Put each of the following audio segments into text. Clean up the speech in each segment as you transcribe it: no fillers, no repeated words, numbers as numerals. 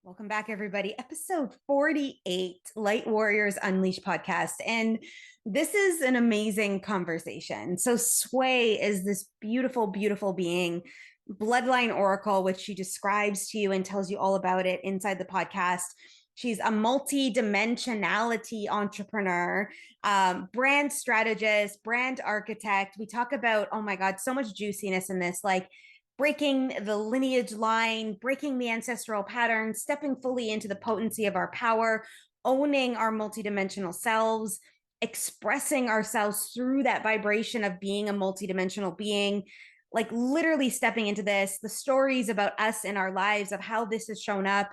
Welcome back, everybody. Episode 48, Light Warriors Unleashed podcast. And this is an amazing conversation. So, Swey is this beautiful, beautiful being, bloodline oracle, which she describes to you and tells you all about it inside the podcast. She's a multi-dimensionality entrepreneur, brand strategist, brand architect. We talk about, oh my God, so much juiciness in this. Like, breaking the lineage line, breaking the ancestral pattern, stepping fully into the potency of our power, owning our multidimensional selves, expressing ourselves through that vibration of being a multidimensional being, like literally stepping into this, the stories about us in our lives of how this has shown up,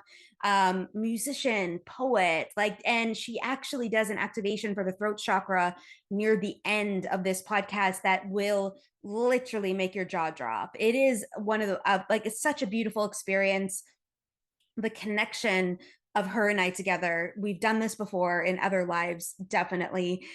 musician, poet, like, and she actually does an activation for the throat chakra near the end of this podcast that will literally make your jaw drop. It is one of the like, it's such a beautiful experience. The connection of her and I together. We've done this before in other lives, definitely.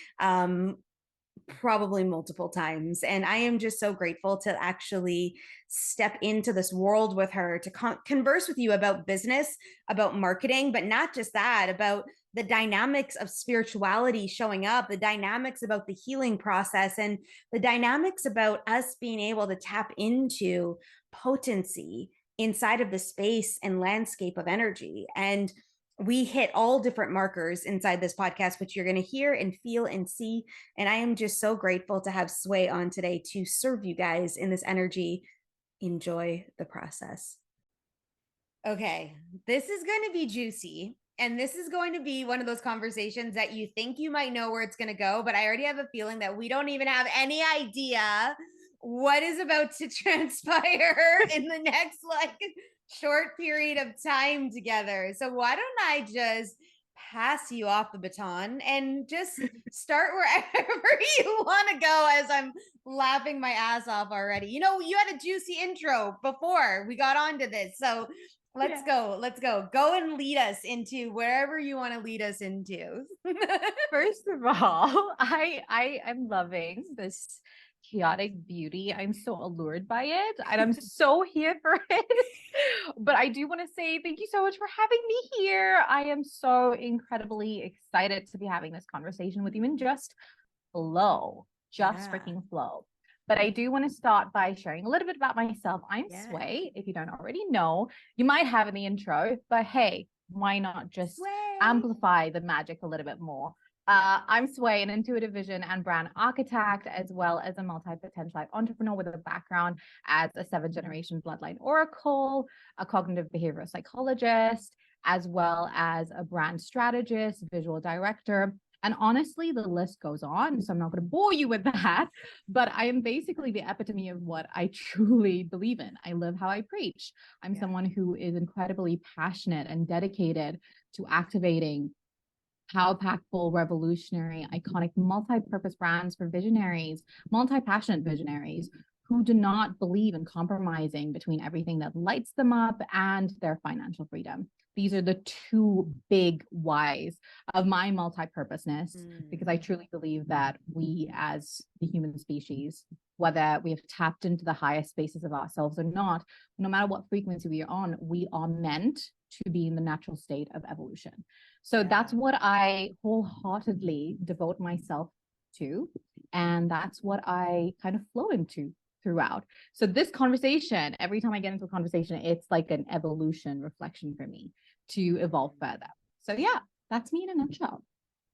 Probably multiple times. And I am just so grateful to actually step into this world with her to converse with you about business, about marketing, but not just that, about the dynamics of spirituality showing up, the dynamics about the healing process, and the dynamics about us being able to tap into potency inside of the space and landscape of energy. And we hit all different markers inside this podcast, which you're going to hear and feel and see. And I am just so grateful to have Swey on today to serve you guys in this energy. Enjoy the process. Okay, this is going to be juicy. And this is going to be one of those conversations that you think you might know where it's going to go, but I already have a feeling that we don't even have any idea what is about to transpire in the next like short period of time together. So why don't I just pass you off the baton and just start wherever you want to go, as I'm laughing my ass off already. You know, you had a juicy intro before we got onto this. So let's go. Let's go. Go and lead us into wherever you want to lead us into. First of all, I am loving this chaotic beauty. I'm so allured by it and I'm so here for it. But I do want to say thank you so much for having me here. I am so incredibly excited to be having this conversation with you and just freaking flow. But I do want to start by sharing a little bit about myself. I'm Swey, if you don't already know. You might have in the intro, but hey, why not just amplify the magic a little bit more? I'm Swey, an intuitive vision and brand architect, as well as a multi-potential life entrepreneur with a background as a 7th-generation bloodline oracle, a cognitive behavioral psychologist, as well as a brand strategist, visual director. And honestly, the list goes on. So I'm not going to bore you with that, but I am basically the epitome of what I truly believe in. I live how I preach. I'm someone who is incredibly passionate and dedicated to activating powerful, revolutionary, iconic, multi-purpose brands for visionaries, multi-passionate visionaries who do not believe in compromising between everything that lights them up and their financial freedom. These are the two big whys of my multi-purposeness, because I truly believe that we as the human species, whether we have tapped into the highest spaces of ourselves or not, no matter what frequency we are on, we are meant to be in the natural state of evolution. So that's what I wholeheartedly devote myself to. And that's what I kind of flow into throughout. So this conversation, every time I get into a conversation, it's like an evolution reflection for me to evolve further. So yeah, that's me in a nutshell.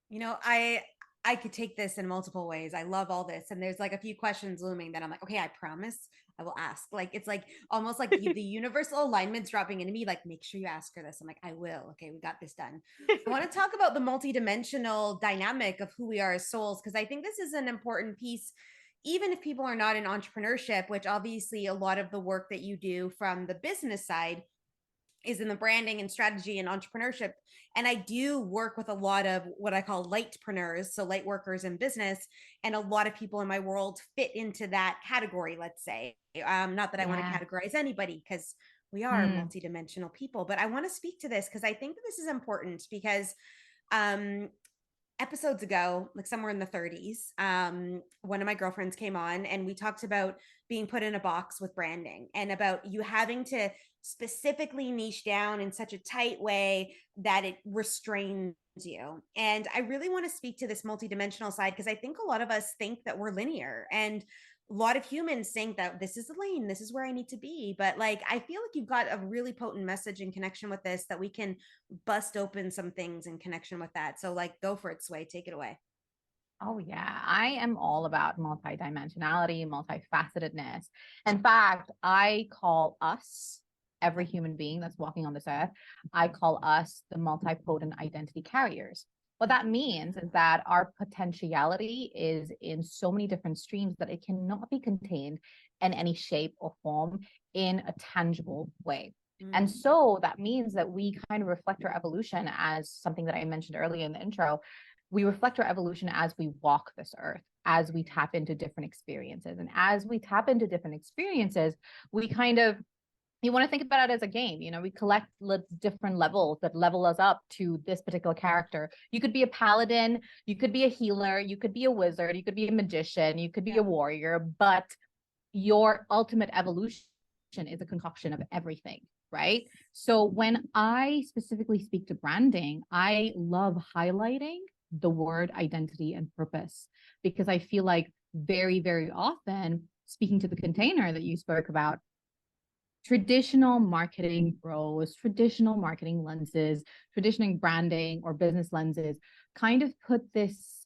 You know, I could take this in multiple ways. I love all this. And there's like a few questions looming that I'm like, okay, I promise I will ask. Like, it's like almost like the universal alignment's dropping into me. Like, make sure you ask her this. I'm like, I will. Okay, we got this done. I want to talk about the multidimensional dynamic of who we are as souls, because I think this is an important piece, even if people are not in entrepreneurship, which obviously a lot of the work that you do from the business side is in the branding and strategy and entrepreneurship. And I do work with a lot of what I call lightpreneurs, so light workers in business. And a lot of people in my world fit into that category, let's say. Not that I want to categorize anybody, because we are multidimensional people, but I want to speak to this because I think that this is important because episodes ago, like somewhere in the 30s, one of my girlfriends came on and we talked about being put in a box with branding and about you having to specifically niche down in such a tight way that it restrains you. And I really want to speak to this multidimensional side because I think a lot of us think that we're linear, and a lot of humans think that this is the lane, this is where I need to be. But like, I feel like you've got a really potent message in connection with this that we can bust open some things in connection with that. So like, go for it, Sway, take it away. Oh, yeah. I am all about multidimensionality, multifacetedness. In fact, I call us, every human being that's walking on this earth, I call us the multipotent identity carriers. What that means is that our potentiality is in so many different streams that it cannot be contained in any shape or form in a tangible way. And so that means that we kind of reflect our evolution as something that I mentioned earlier in the intro. We reflect our evolution as we walk this earth, as we tap into different experiences. And as we tap into different experiences, we kind of, you want to think about it as a game. You know, we collect different levels that level us up to this particular character. You could be a paladin, you could be a healer, you could be a wizard, you could be a magician, you could be a warrior, but your ultimate evolution is a concoction of everything, right? So when I specifically speak to branding, I love highlighting the word identity and purpose, because I feel like very, very often, speaking to the container that you spoke about, traditional marketing bros, traditional marketing lenses, traditional branding or business lenses kind of put this,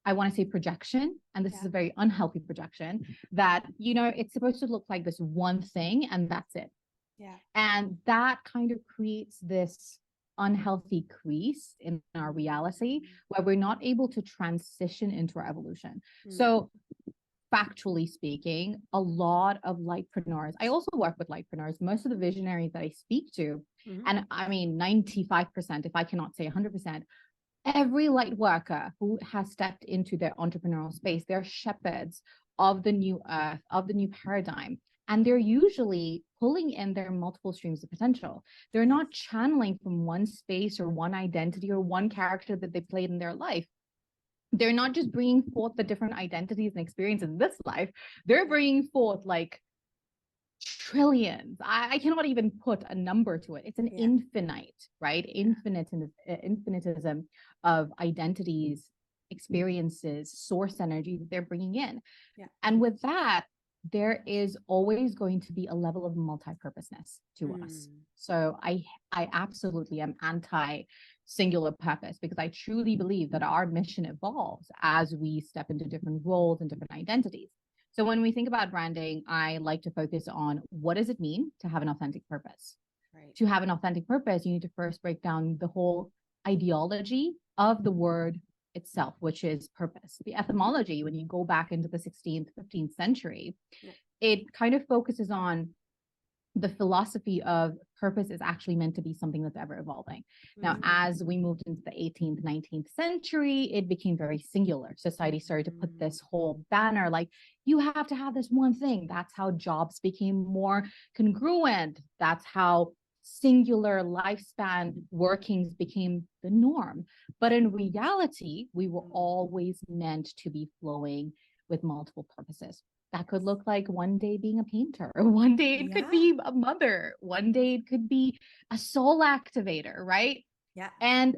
I want to say, projection, and this is a very unhealthy projection, that, you know, it's supposed to look like this one thing and that's it. Yeah. And that kind of creates this unhealthy crease in our reality where we're not able to transition into our evolution. So factually speaking, a lot of lightpreneurs, I also work with lightpreneurs, most of the visionaries that I speak to, and I mean 95%, if I cannot say 100%, every light worker who has stepped into their entrepreneurial space, they're shepherds of the new earth, of the new paradigm. And they're usually pulling in their multiple streams of potential. They're not channeling from one space or one identity or one character that they played in their life. They're not just bringing forth the different identities and experiences in this life. They're bringing forth like trillions. I cannot even put a number to it. It's an infinite, right? Infinitism of identities, experiences, source energy that they're bringing in. And with that, there is always going to be a level of multi-purposeness to us. So I absolutely am anti singular purpose, because I truly believe that our mission evolves as we step into different roles and different identities. So when we think about branding, I like to focus on, what does it mean to have an authentic purpose? Right. To have an authentic purpose, you need to first break down the whole ideology of the word itself, which is purpose. The etymology, when you go back into the 16th, 15th century, it kind of focuses on the philosophy of purpose is actually meant to be something that's ever evolving. Now, as we moved into the 18th, 19th century, it became very singular. Society started to put this whole banner, like, you have to have this one thing. That's how jobs became more congruent. That's how singular lifespan workings became the norm. But in reality, we were always meant to be flowing with multiple purposes. That could look like one day being a painter, one day it could be a mother, one day it could be a soul activator, right? Yeah. And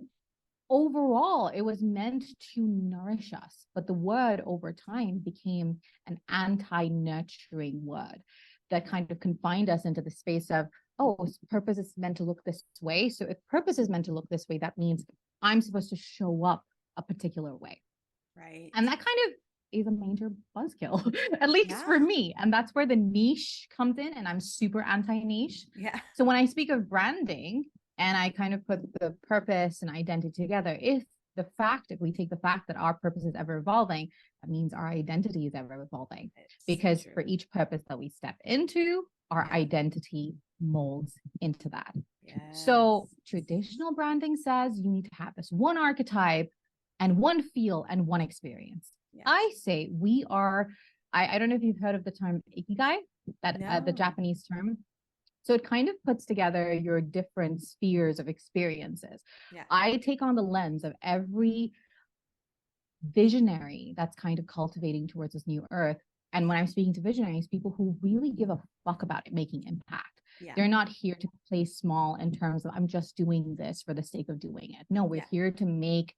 overall, it was meant to nourish us. But the word over time became an anti-nurturing word that kind of confined us into the space of, oh, purpose is meant to look this way. So if purpose is meant to look this way, that means I'm supposed to show up a particular way. Right. And that kind of is a major buzzkill, at least for me. And that's where the niche comes in. And I'm super anti-niche. Yeah. So when I speak of branding and I kind of put the purpose and identity together, if we take the fact that our purpose is ever evolving, that means our identity is ever evolving. Because for each purpose that we step into, our identity molds into that. Yes. So traditional branding says you need to have this one archetype and one feel and one experience. Yes. I say we are, I don't know if you've heard of the term ikigai, that the Japanese term. So it kind of puts together your different spheres of experiences. Yeah. I take on the lens of every visionary that's kind of cultivating towards this new earth. And when I'm speaking to visionaries, people who really give a fuck about it making impact. Yeah. They're not here to play small in terms of I'm just doing this for the sake of doing it. No, we're here to make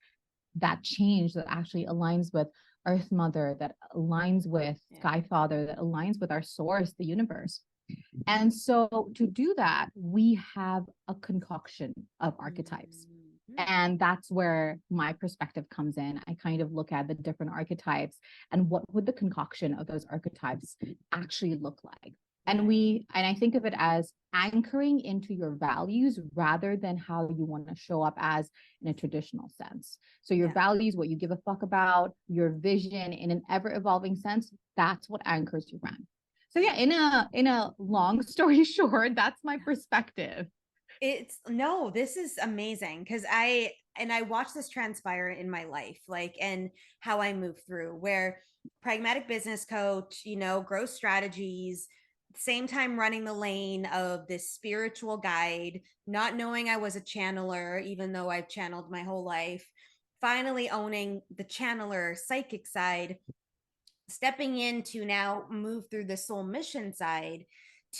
that change that actually aligns with Earth Mother, that aligns with Sky Father, that aligns with our source, the universe. And so to do that, we have a concoction of archetypes. And that's where my perspective comes in. I kind of look at the different archetypes and what would the concoction of those archetypes actually look like. And I think of it as anchoring into your values rather than how you want to show up as in a traditional sense. So your values, what you give a fuck about, your vision in an ever evolving sense, that's what anchors your brand. So yeah, in a long story short, that's my perspective. This is amazing because I watch this transpire in my life, like, and how I move through, where pragmatic business coach, growth strategies, same time running the lane of this spiritual guide, not knowing I was a channeler, even though I've channeled my whole life, finally owning the channeler psychic side, stepping into now move through the soul mission side,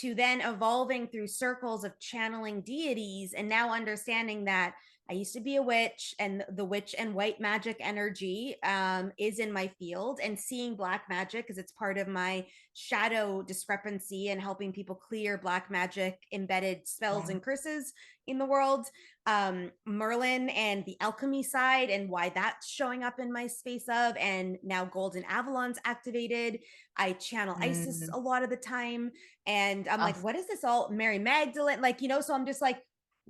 to then evolving through circles of channeling deities, and now understanding that I used to be a witch, and the witch and white magic energy is in my field, and seeing black magic because it's part of my shadow discrepancy and helping people clear black magic embedded spells and curses in the world. Merlin and the alchemy side and why that's showing up in my space of, and now Golden Avalon's activated. I channel Isis a lot of the time. And I'm like, what is this all? Mary Magdalene, so I'm just like,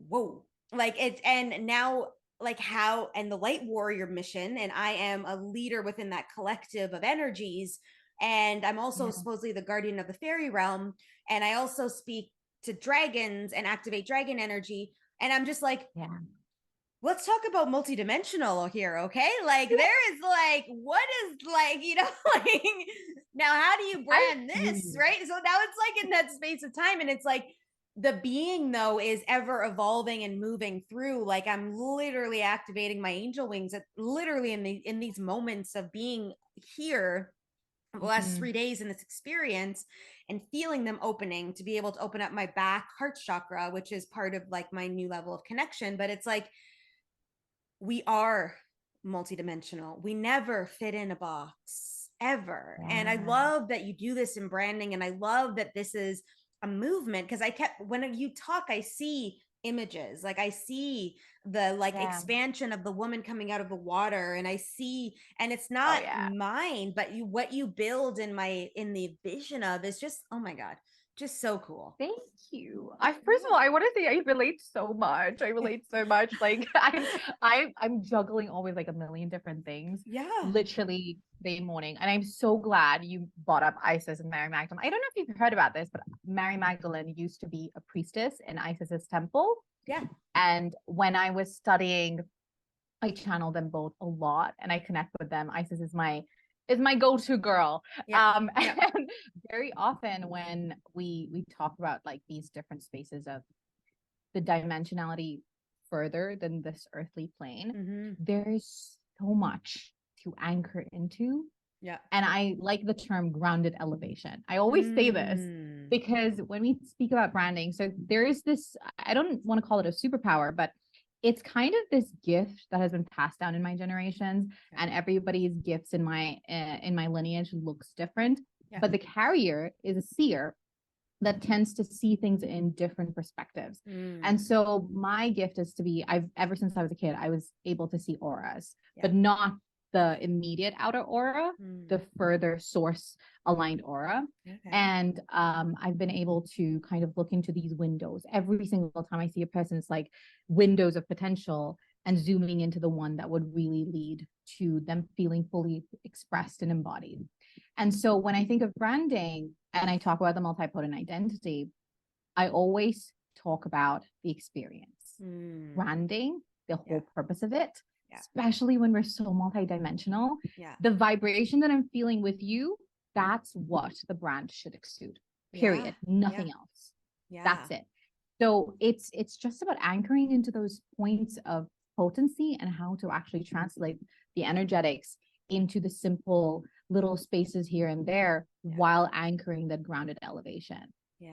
whoa, like it. And now, like, how, and the light warrior mission, and I am a leader within that collective of energies. And I'm also supposedly the guardian of the fairy realm. And I also speak to dragons and activate dragon energy. And I'm just like, let's talk about multidimensional here, okay? Like, there is like, what is like, like, now how do you brand this, right? So now it's like in that space of time, and it's like the being though is ever evolving and moving through. Like, I'm literally activating my angel wings at literally in these moments of being here the last 3 days in this experience, and feeling them opening to be able to open up my back heart chakra, which is part of like my new level of connection. But it's like, we are multidimensional. We never fit in a box ever. And I love that you do this in branding. And I love that this is a movement, because when you talk, I see images, like I see the expansion of the woman coming out of the water, and I see, and it's not mine, but what you build in the vision of is just, oh my God, just so cool. Thank you. First of all, I want to say I relate so much. Like I'm juggling always like a million different things. Yeah. Literally day and morning. And I'm so glad you brought up Isis and Mary Magdalene. I don't know if you've heard about this, but Mary Magdalene used to be a priestess in Isis's temple. Yeah. And when I was studying, I channel them both a lot and I connect with them. Isis is my go-to girl. And very often when we talk about like these different spaces of the dimensionality further than this earthly plane, there is so much to anchor into. And I like the term grounded elevation. I always say this because when we speak about branding, so there is this, I don't want to call it a superpower, but it's kind of this gift that has been passed down in my generations, and everybody's gifts in my lineage looks different, but the carrier is a seer that tends to see things in different perspectives. And so my gift is to be, ever since I was a kid, I was able to see auras, but not the immediate outer aura, the further source aligned aura. And I've been able to kind of look into these windows. Every single time I see a person, it's like windows of potential, and zooming into the one that would really lead to them feeling fully expressed and embodied. And so when I think of branding and I talk about the multipotent identity, I always talk about the experience. Branding, the whole purpose of it, especially when we're so multidimensional, the vibration that I'm feeling with you, that's what the brand should exude, period. Nothing else. That's it. So it's just about anchoring into those points of potency and how to actually translate the energetics into the simple little spaces here and there while anchoring that grounded elevation. Yeah.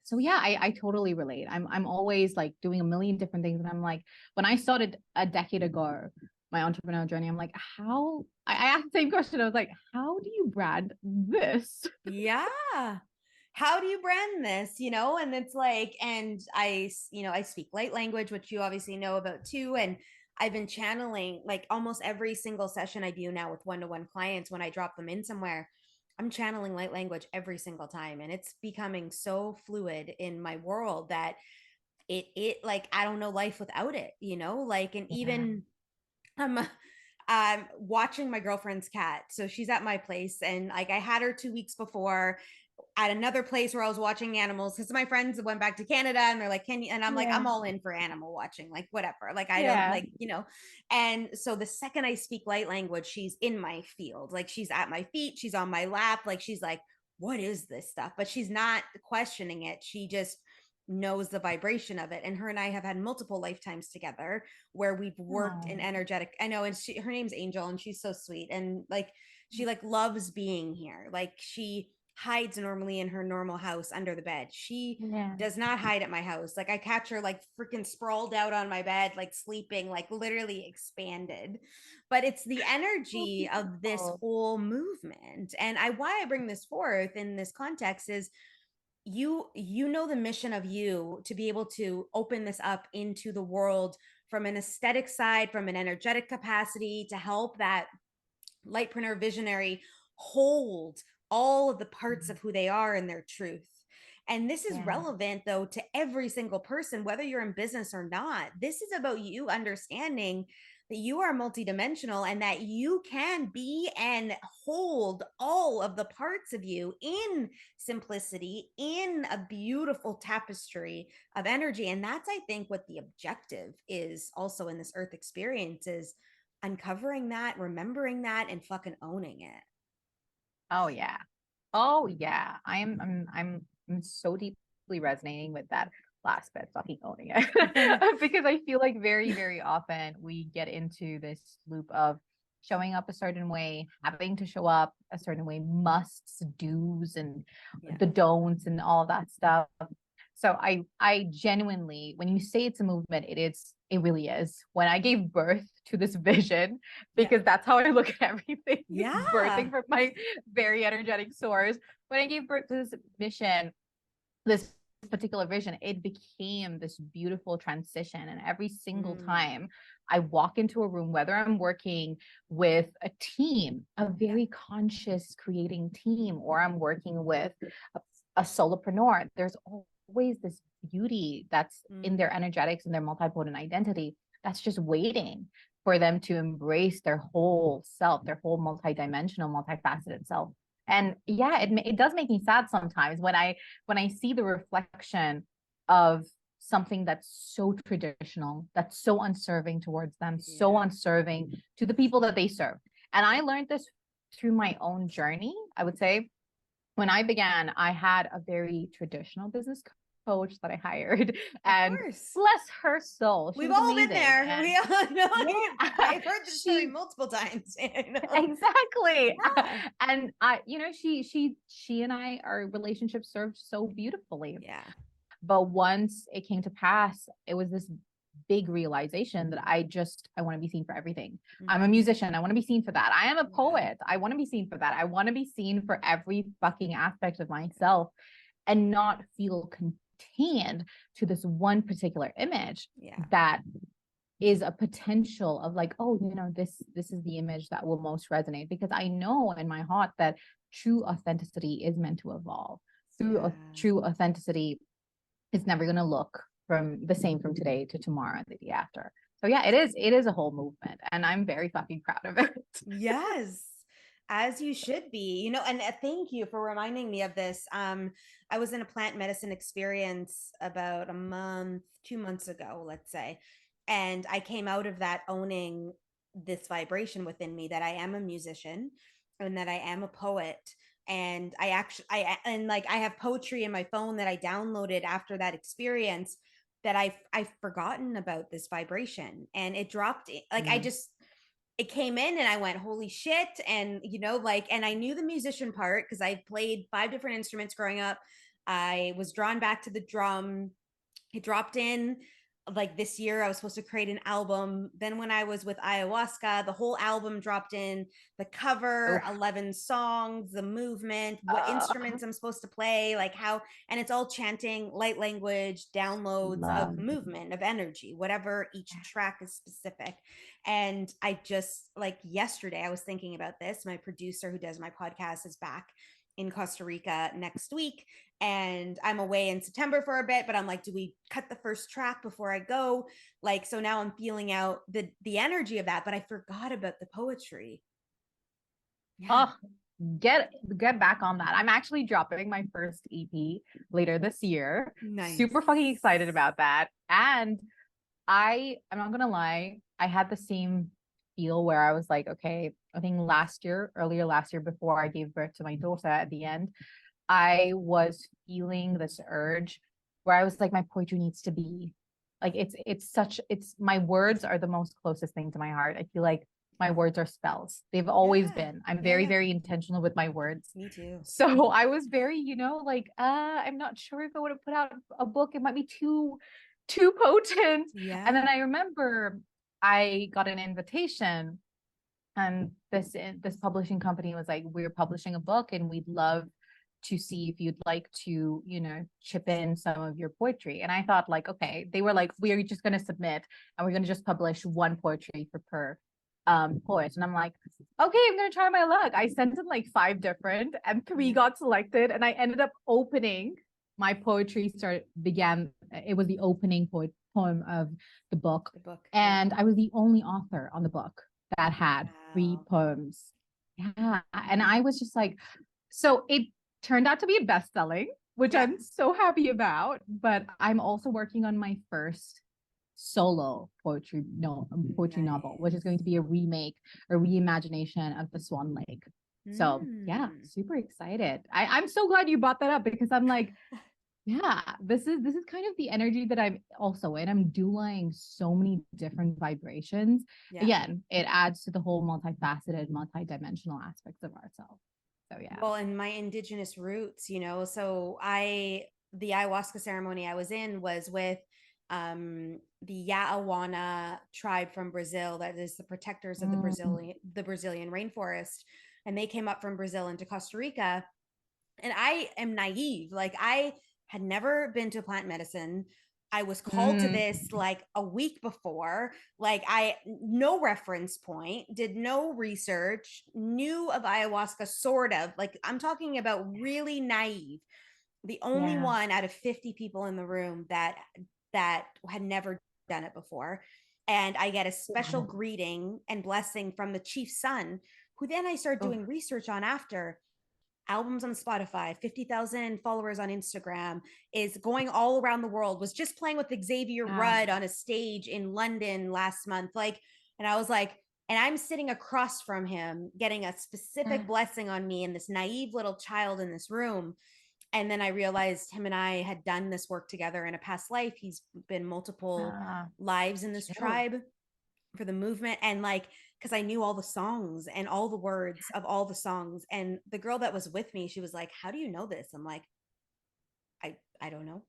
So yeah, I totally relate. I'm always like doing a million different things. And I'm like, when I started a decade ago, my entrepreneurial journey, I'm like, I asked the same question. I was like, how do you brand this? Yeah. How do you brand this? And it's like, and I speak light language, which you obviously know about too. And I've been channeling like almost every single session I do now with one-to-one clients. When I drop them in somewhere, I'm channeling light language every single time. And it's becoming so fluid in my world that it like, I don't know life without it, like, and even I'm watching my girlfriend's cat. So she's at my place, and like I had her 2 weeks before at another place where I was watching animals because my friends went back to Canada and they're like, can you? And I'm like, Yeah. I'm all in for animal watching, like whatever. Like I don't Yeah. like, And so the second I speak light language, she's in my field. Like she's at my feet, she's on my lap. Like she's like, what is this stuff? But she's not questioning it. She just knows the vibration of it. And her and I have had multiple lifetimes together where we've worked in energetic. I know, and her name's Angel, and she's so sweet. And like she like loves being here. Like she hides normally in her normal house under the bed. She does not hide at my house. Like I catch her like freaking sprawled out on my bed, like sleeping, like literally expanded. But it's the energy of this whole movement. And why I bring this forth in this context is you know the mission of you to be able to open this up into the world from an aesthetic side, from an energetic capacity, to help that lightpreneur visionary hold all of the parts of who they are and their truth. And this is relevant though to every single person, whether you're in business or not. This is about you understanding that you are multidimensional and that you can be and hold all of the parts of you in simplicity, in a beautiful tapestry of energy. And that's, I think, what the objective is also in this earth experience, is uncovering that, remembering that, and fucking owning it. Oh yeah. Oh yeah. I'm so deeply resonating with that last bit, fucking owning it. Because I feel like very, very often we get into this loop of showing up a certain way, having to show up a certain way, musts, do's, and the don'ts and all that stuff. So I genuinely, when you say it's a movement, it really is. When I gave birth to this vision, because that's how I look at everything, birthing from my very energetic source. When I gave birth to this mission, this particular vision, it became this beautiful transition. And every single time I walk into a room, whether I'm working with a team, a very conscious creating team, or I'm working with a solopreneur, there's always this beauty that's in their energetics and their multipotent identity that's just waiting for them to embrace their whole self, their whole multidimensional, multifaceted self. And yeah, it does make me sad sometimes when I see the reflection of something that's so traditional, that's so unserving towards them, so unserving to the people that they serve. And I learned this through my own journey. I would say when I began, I had a very traditional business coach that I hired, and bless her soul, we've all been there. And we all know. I've heard the story multiple times. Exactly. And she and our relationship served so beautifully. But once it came to pass, it was this big realization that I want to be seen for everything. I'm a musician. I want to be seen for that. I am a poet. I want to be seen for that. I want to be seen for every fucking aspect of myself and not feel contained to this one particular image that is a potential of like, oh, this is the image that will most resonate, because I know in my heart that true authenticity is meant to evolve. True authenticity is never going to look from the same from today to tomorrow and the day after. So yeah, it is a whole movement, and I'm very fucking proud of it. Yes, as you should be, and thank you for reminding me of this. I was in a plant medicine experience about 2 months ago, let's say, and I came out of that owning this vibration within me that I am a musician and that I am a poet. And I have poetry in my phone that I downloaded after that experience that I've forgotten about this vibration, and it dropped. Like it came in and I went, holy shit. And, like, and I knew the musician part because I played 5 different instruments growing up. I was drawn back to the drum. It dropped in like this year. I was supposed to create an album. Then when I was with ayahuasca, the whole album dropped in, the cover, Oof. 11 songs, the movement, what Uh, instruments I'm supposed to play, like how, and it's all chanting light language, downloads of love. movement, of energy, whatever each track is specific. And I just, like, yesterday I was thinking about this. My producer who does my podcast is back in Costa Rica next week, and I'm away in September for a bit, but I'm like, do we cut the first track before I go? Like, so now I'm feeling out the energy of that, but I forgot about the poetry. Yeah. Oh, get back on that. I'm actually dropping my first EP later this year. Nice. Super fucking excited about that. And I'm not gonna lie, I had the same feel where I was like, okay, I think earlier last year, before I gave birth to my daughter at the end, I was feeling this urge where I was like, my poetry needs to be like, it's my words are the most closest thing to my heart. I feel like my words are spells. They've always been. I'm very, very intentional with my words. Me too. So I was very, like, I'm not sure if I would have put out a book. It might be too potent. Yeah. And then I remember I got an invitation, and this publishing company was like, we're publishing a book and we'd love to see if you'd like to, chip in some of your poetry. And I thought, like, okay, they were like, we're just going to submit and we're going to just publish one poetry for per poet. And I'm like, okay, I'm going to try my luck. I sent in like 5 different and 3 got selected, and I ended up opening my poetry it was the opening poem of the book. And I was the only author on the book that had 3 poems. Yeah. And I was just like, so it turned out to be best-selling, which I'm so happy about. But I'm also working on my first solo poetry novel, which is going to be a reimagination of the Swan Lake. So yeah, super excited. I'm so glad you brought that up, because I'm like, yeah, this is kind of the energy that I'm also in. I'm dueling so many different vibrations. Again, it adds to the whole multifaceted, multidimensional aspects of ourselves. So yeah. Well, and my indigenous roots, so the ayahuasca ceremony I was in was with the Yawana tribe from Brazil, that is the protectors of the Brazilian rainforest. And they came up from Brazil into Costa Rica. And I am naive. Like, I had never been to plant medicine. I was called to this like a week before. Like, no reference point, did no research, knew of ayahuasca, sort of. Like, I'm talking about really naive. The only one out of 50 people in the room that had never done it before. And I get a special greeting and blessing from the chief's son, who then I started doing research on after. Albums on Spotify, 50,000 followers on Instagram, is going all around the world, was just playing with Xavier Rudd on a stage in London last month. Like, and I was like, and I'm sitting across from him getting a specific blessing on me, and this naive little child in this room. And then I realized him and I had done this work together in a past life. He's been multiple lives in this tribe for the movement. And like, because I knew all the songs and all the words of all the songs. And the girl that was with me, she was like, how do you know this? I'm like, I don't know.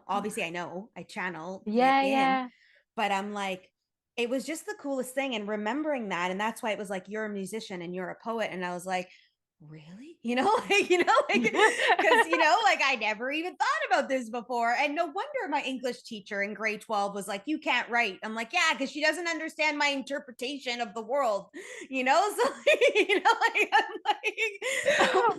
Obviously I know, I channel it in, but I'm like, it was just the coolest thing. And remembering that, and that's why it was like, you're a musician and you're a poet. And I was like, really? Because like, I never even thought about this before. And no wonder my English teacher in grade 12 was like, you can't write. I'm like, yeah, because she doesn't understand my interpretation of the world. So I'm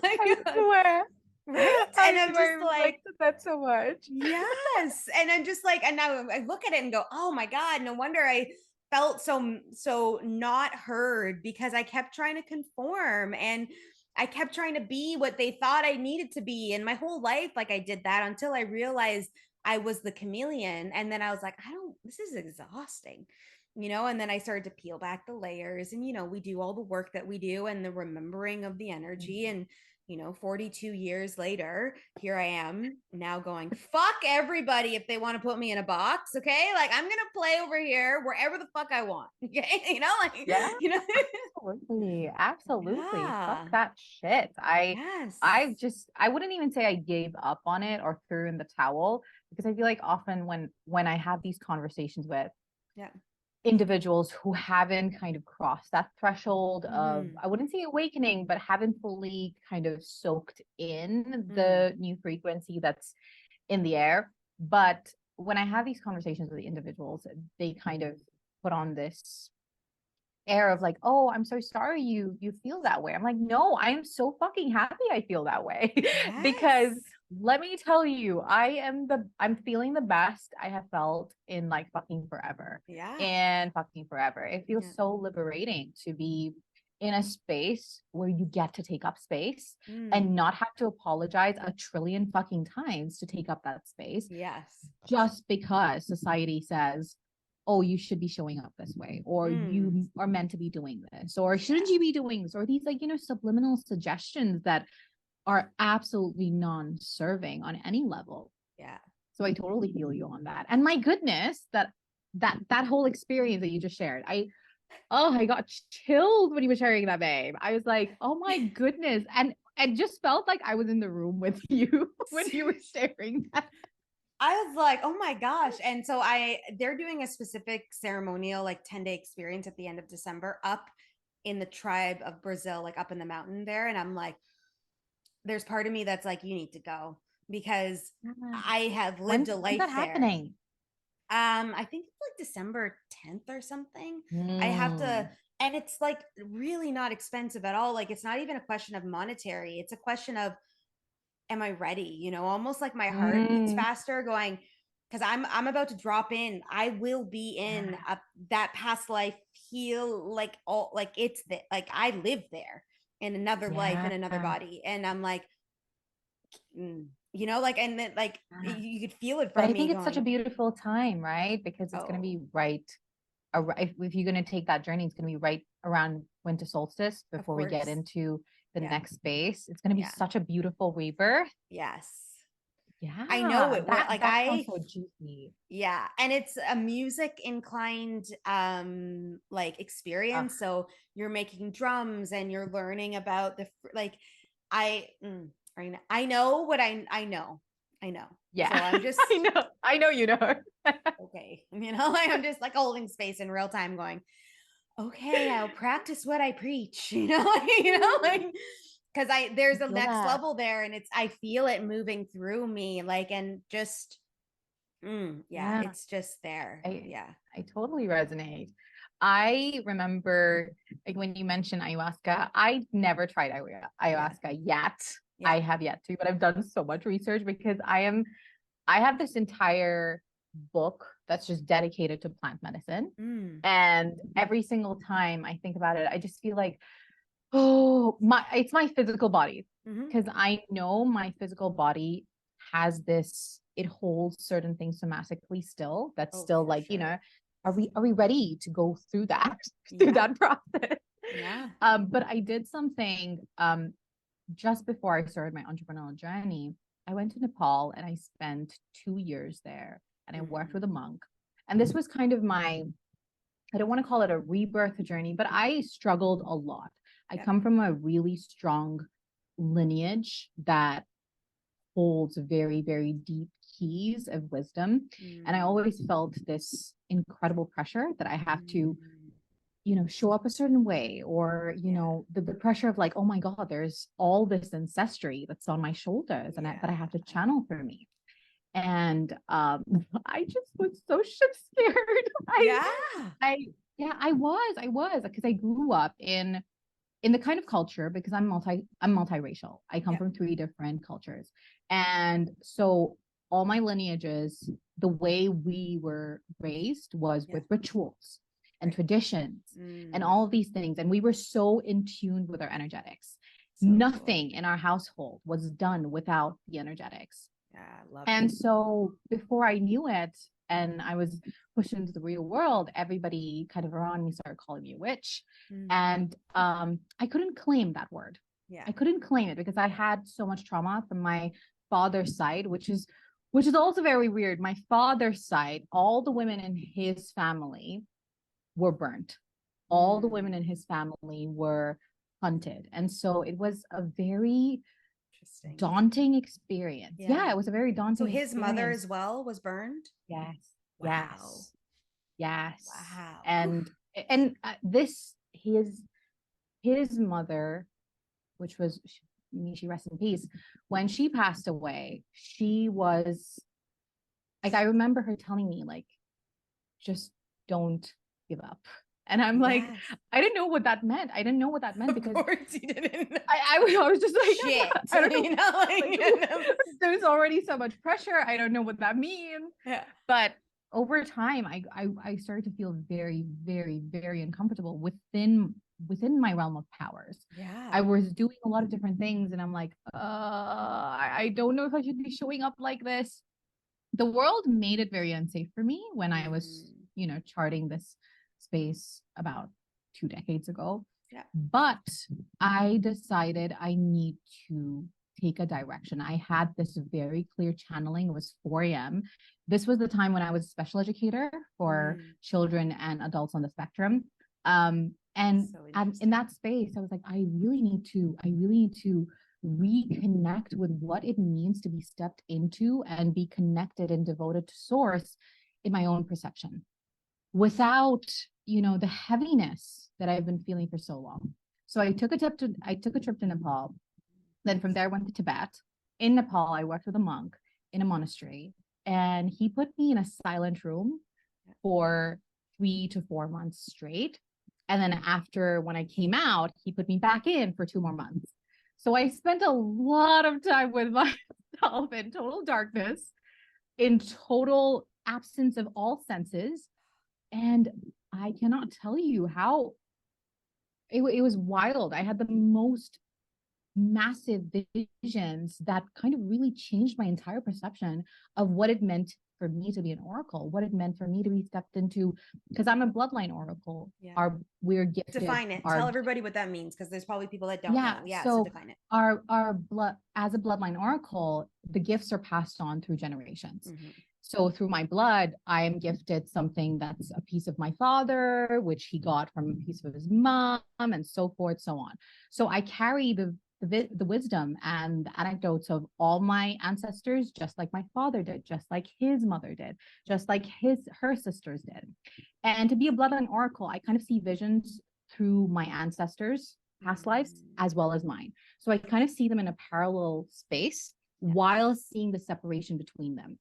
like, I swear. Right? And I'm just like that so much. Yes. And I'm just like, and now I look at it and go, oh my God, no wonder I felt so not heard, because I kept trying to conform and I kept trying to be what they thought I needed to be. And my whole life, like, I did that until I realized I was the chameleon. And then I was like, this is exhausting, and then I started to peel back the layers, and, we do all the work that we do and the remembering of the energy. And, 42 years later, here I am now going, fuck everybody if they want to put me in a box. Okay. Like I'm going to play over here wherever the fuck I want. Okay. Yeah, absolutely. Absolutely. Fuck Yeah. that shit. Yes. I wouldn't even say I gave up on it or threw in the towel, because I feel like often when I have these conversations with Yeah. individuals who haven't kind of crossed that threshold of, Mm-hmm. I wouldn't say awakening, but haven't fully kind of soaked in Mm. the new frequency that's in the air. But when I have these conversations with the individuals, they kind of put on this air of like, oh, I'm so sorry you feel that way. I'm like, no, I am so fucking happy I feel that way. Because Yes. let me tell you, I'm feeling the best I have felt in like fucking forever. Yeah. And fucking forever. It feels Yeah. so liberating to be in a space where you get to take up space Mm. and not have to apologize a trillion fucking times to take up that space, Yes. just because society says, oh, you should be showing up this way, or Mm. you are meant to be doing this, or shouldn't Yeah. you be doing this, or these like, subliminal suggestions that are absolutely non-serving on any level. Yeah. So I totally feel you on that. And my goodness, that whole experience that you just shared, I got chilled when you were sharing that, babe. I was like, oh my goodness. And it just felt like I was in the room with you when you were sharing that. I was like, oh my gosh. And so they're doing a specific ceremonial, like 10-day experience at the end of December up in the tribe of Brazil, like up in the mountain there. And I'm like, there's part of me that's like, you need to go because I have lived a When's life that there. happening? I think it's like December 10th or something. I have Mm. to, and it's like really not expensive at all. Like it's not even a question of monetary. It's a question of, am I ready? Almost like my heart beats Mm. faster going, because I'm about to drop in. I will be in that past life, heal like all like it's that like I live there in another life in Yeah. another body. And I'm like, like, and then like Yeah. you could feel it But from I me think it's such a going, beautiful time, right? Because it's going to oh, be right. If you're going to take that journey, it's going to be right around winter solstice of before we get course. into the Yeah. next space. It's going to be Yeah. such a beautiful rebirth. Yes. I know Yeah, it will. that Like that sounds so juicy. yeah, and it's a music inclined like Ugh, experience. So you're making drums and you're learning about like I I know what I know. I know. yeah, So I'm just I know, you know. okay. Like I'm just like holding space in real time going, okay, I'll practice what I preach, like because there's I a feel next that. level there and I feel it moving through me, like, and just yeah, Yeah, it's just there. I Yeah. I totally resonate. I remember like when you mentioned ayahuasca, I never tried Yeah. ayahuasca yet. Yeah. I have yet to, but I've done so much research because I have this entire book that's just dedicated to plant medicine. Mm. And every single time I think about it, I just feel like, oh, it's my physical body. Hmm. Because I know my physical body has this, it holds certain things somatically still. That's Oh, still for like, sure. are we ready to go through that, through Yeah. that process? Yeah. But I did something just before I started my entrepreneurial journey. I went to Nepal and I spent 2 years there and I worked Mm. with a monk. And this was kind of I don't want to call it a rebirth journey, but I struggled a lot. I Yeah. come from a really strong lineage that holds very, very deep keys of wisdom. And I Mm. always felt this incredible pressure that I have to, Mm. show up a certain way, or, Yeah. the pressure of like, oh my God, there's all this ancestry that's on my shoulders and that I Yeah. have to channel through me. And I just was so shit scared. Yeah. I yeah, I was because I grew up in the kind of culture, because I'm multiracial. I come Yeah. from three different cultures. And so all my lineages, the way we were raised was Yeah. with rituals and Right. traditions and Mm. all of these things. And we were so in tune with our energetics. So cool. Nothing in our household was done without the energetics. Yeah, I love it. And so before I knew it, and I was pushed into the real world, everybody kind of around me started calling me a witch. Mm. And I couldn't claim that word. Yeah. I couldn't claim it because I had so much trauma from my father's side, which is also very weird. My father's side, all the women in his family were burnt. All the women in his family were hunted. And so it was a very daunting experience. Yeah, it was a very daunting So his mother experience. as well was burned? Yes. Wow. Yes. Wow. And this his mother, which was, may she rest in peace, when she passed away, she was like, I remember her telling me, like, just don't give up. And I'm like, I didn't know what that meant. I didn't know what that meant because of course you didn't. I was just like, shit. I don't know. You know, like, there's already so much pressure. I don't know what that means. Yeah. But over time, I started to feel very, very, very uncomfortable within my realm of powers. Yeah. I was doing a lot of different things, and I'm like, I don't know if I should be showing up like this. The world made it very unsafe for me when I was, charting this space about 2 decades ago. Yeah. But I decided I need to take a direction. I had this very clear channeling. It was 4 a.m. This was the time when I was a special educator for children and adults on the spectrum. And in that space, I was like, I really need to reconnect with what it means to be stepped into and be connected and devoted to source in my own perception without, the heaviness that I've been feeling for so long. So I took a trip to Nepal. Then from there, I went to Tibet. In Nepal, I worked with a monk in a monastery, and he put me in a silent room for 3 to 4 months straight. And then after, when I came out, he put me back in for 2 more months. So I spent a lot of time with myself in total darkness, in total absence of all senses. And I cannot tell you how it was wild. I had the most massive visions that kind of really changed my entire perception of what it meant for me to be an oracle, what it meant for me to be stepped into, because I'm a bloodline oracle. Yeah. We're gifted. Define it. Tell everybody what that means, because there's probably people that don't know. Yeah. So define it. Our blood, as a bloodline oracle, the gifts are passed on through generations. So through my blood, I am gifted something that's a piece of my father, which he got from a piece of his mom, and so forth, so on. So I carry the wisdom and the anecdotes of all my ancestors, just like my father did, just like his mother did, just like her sisters did. And to be a bloodline oracle, I kind of see visions through my ancestors' past lives as well as mine. So I kind of see them in a parallel space while seeing the separation between them.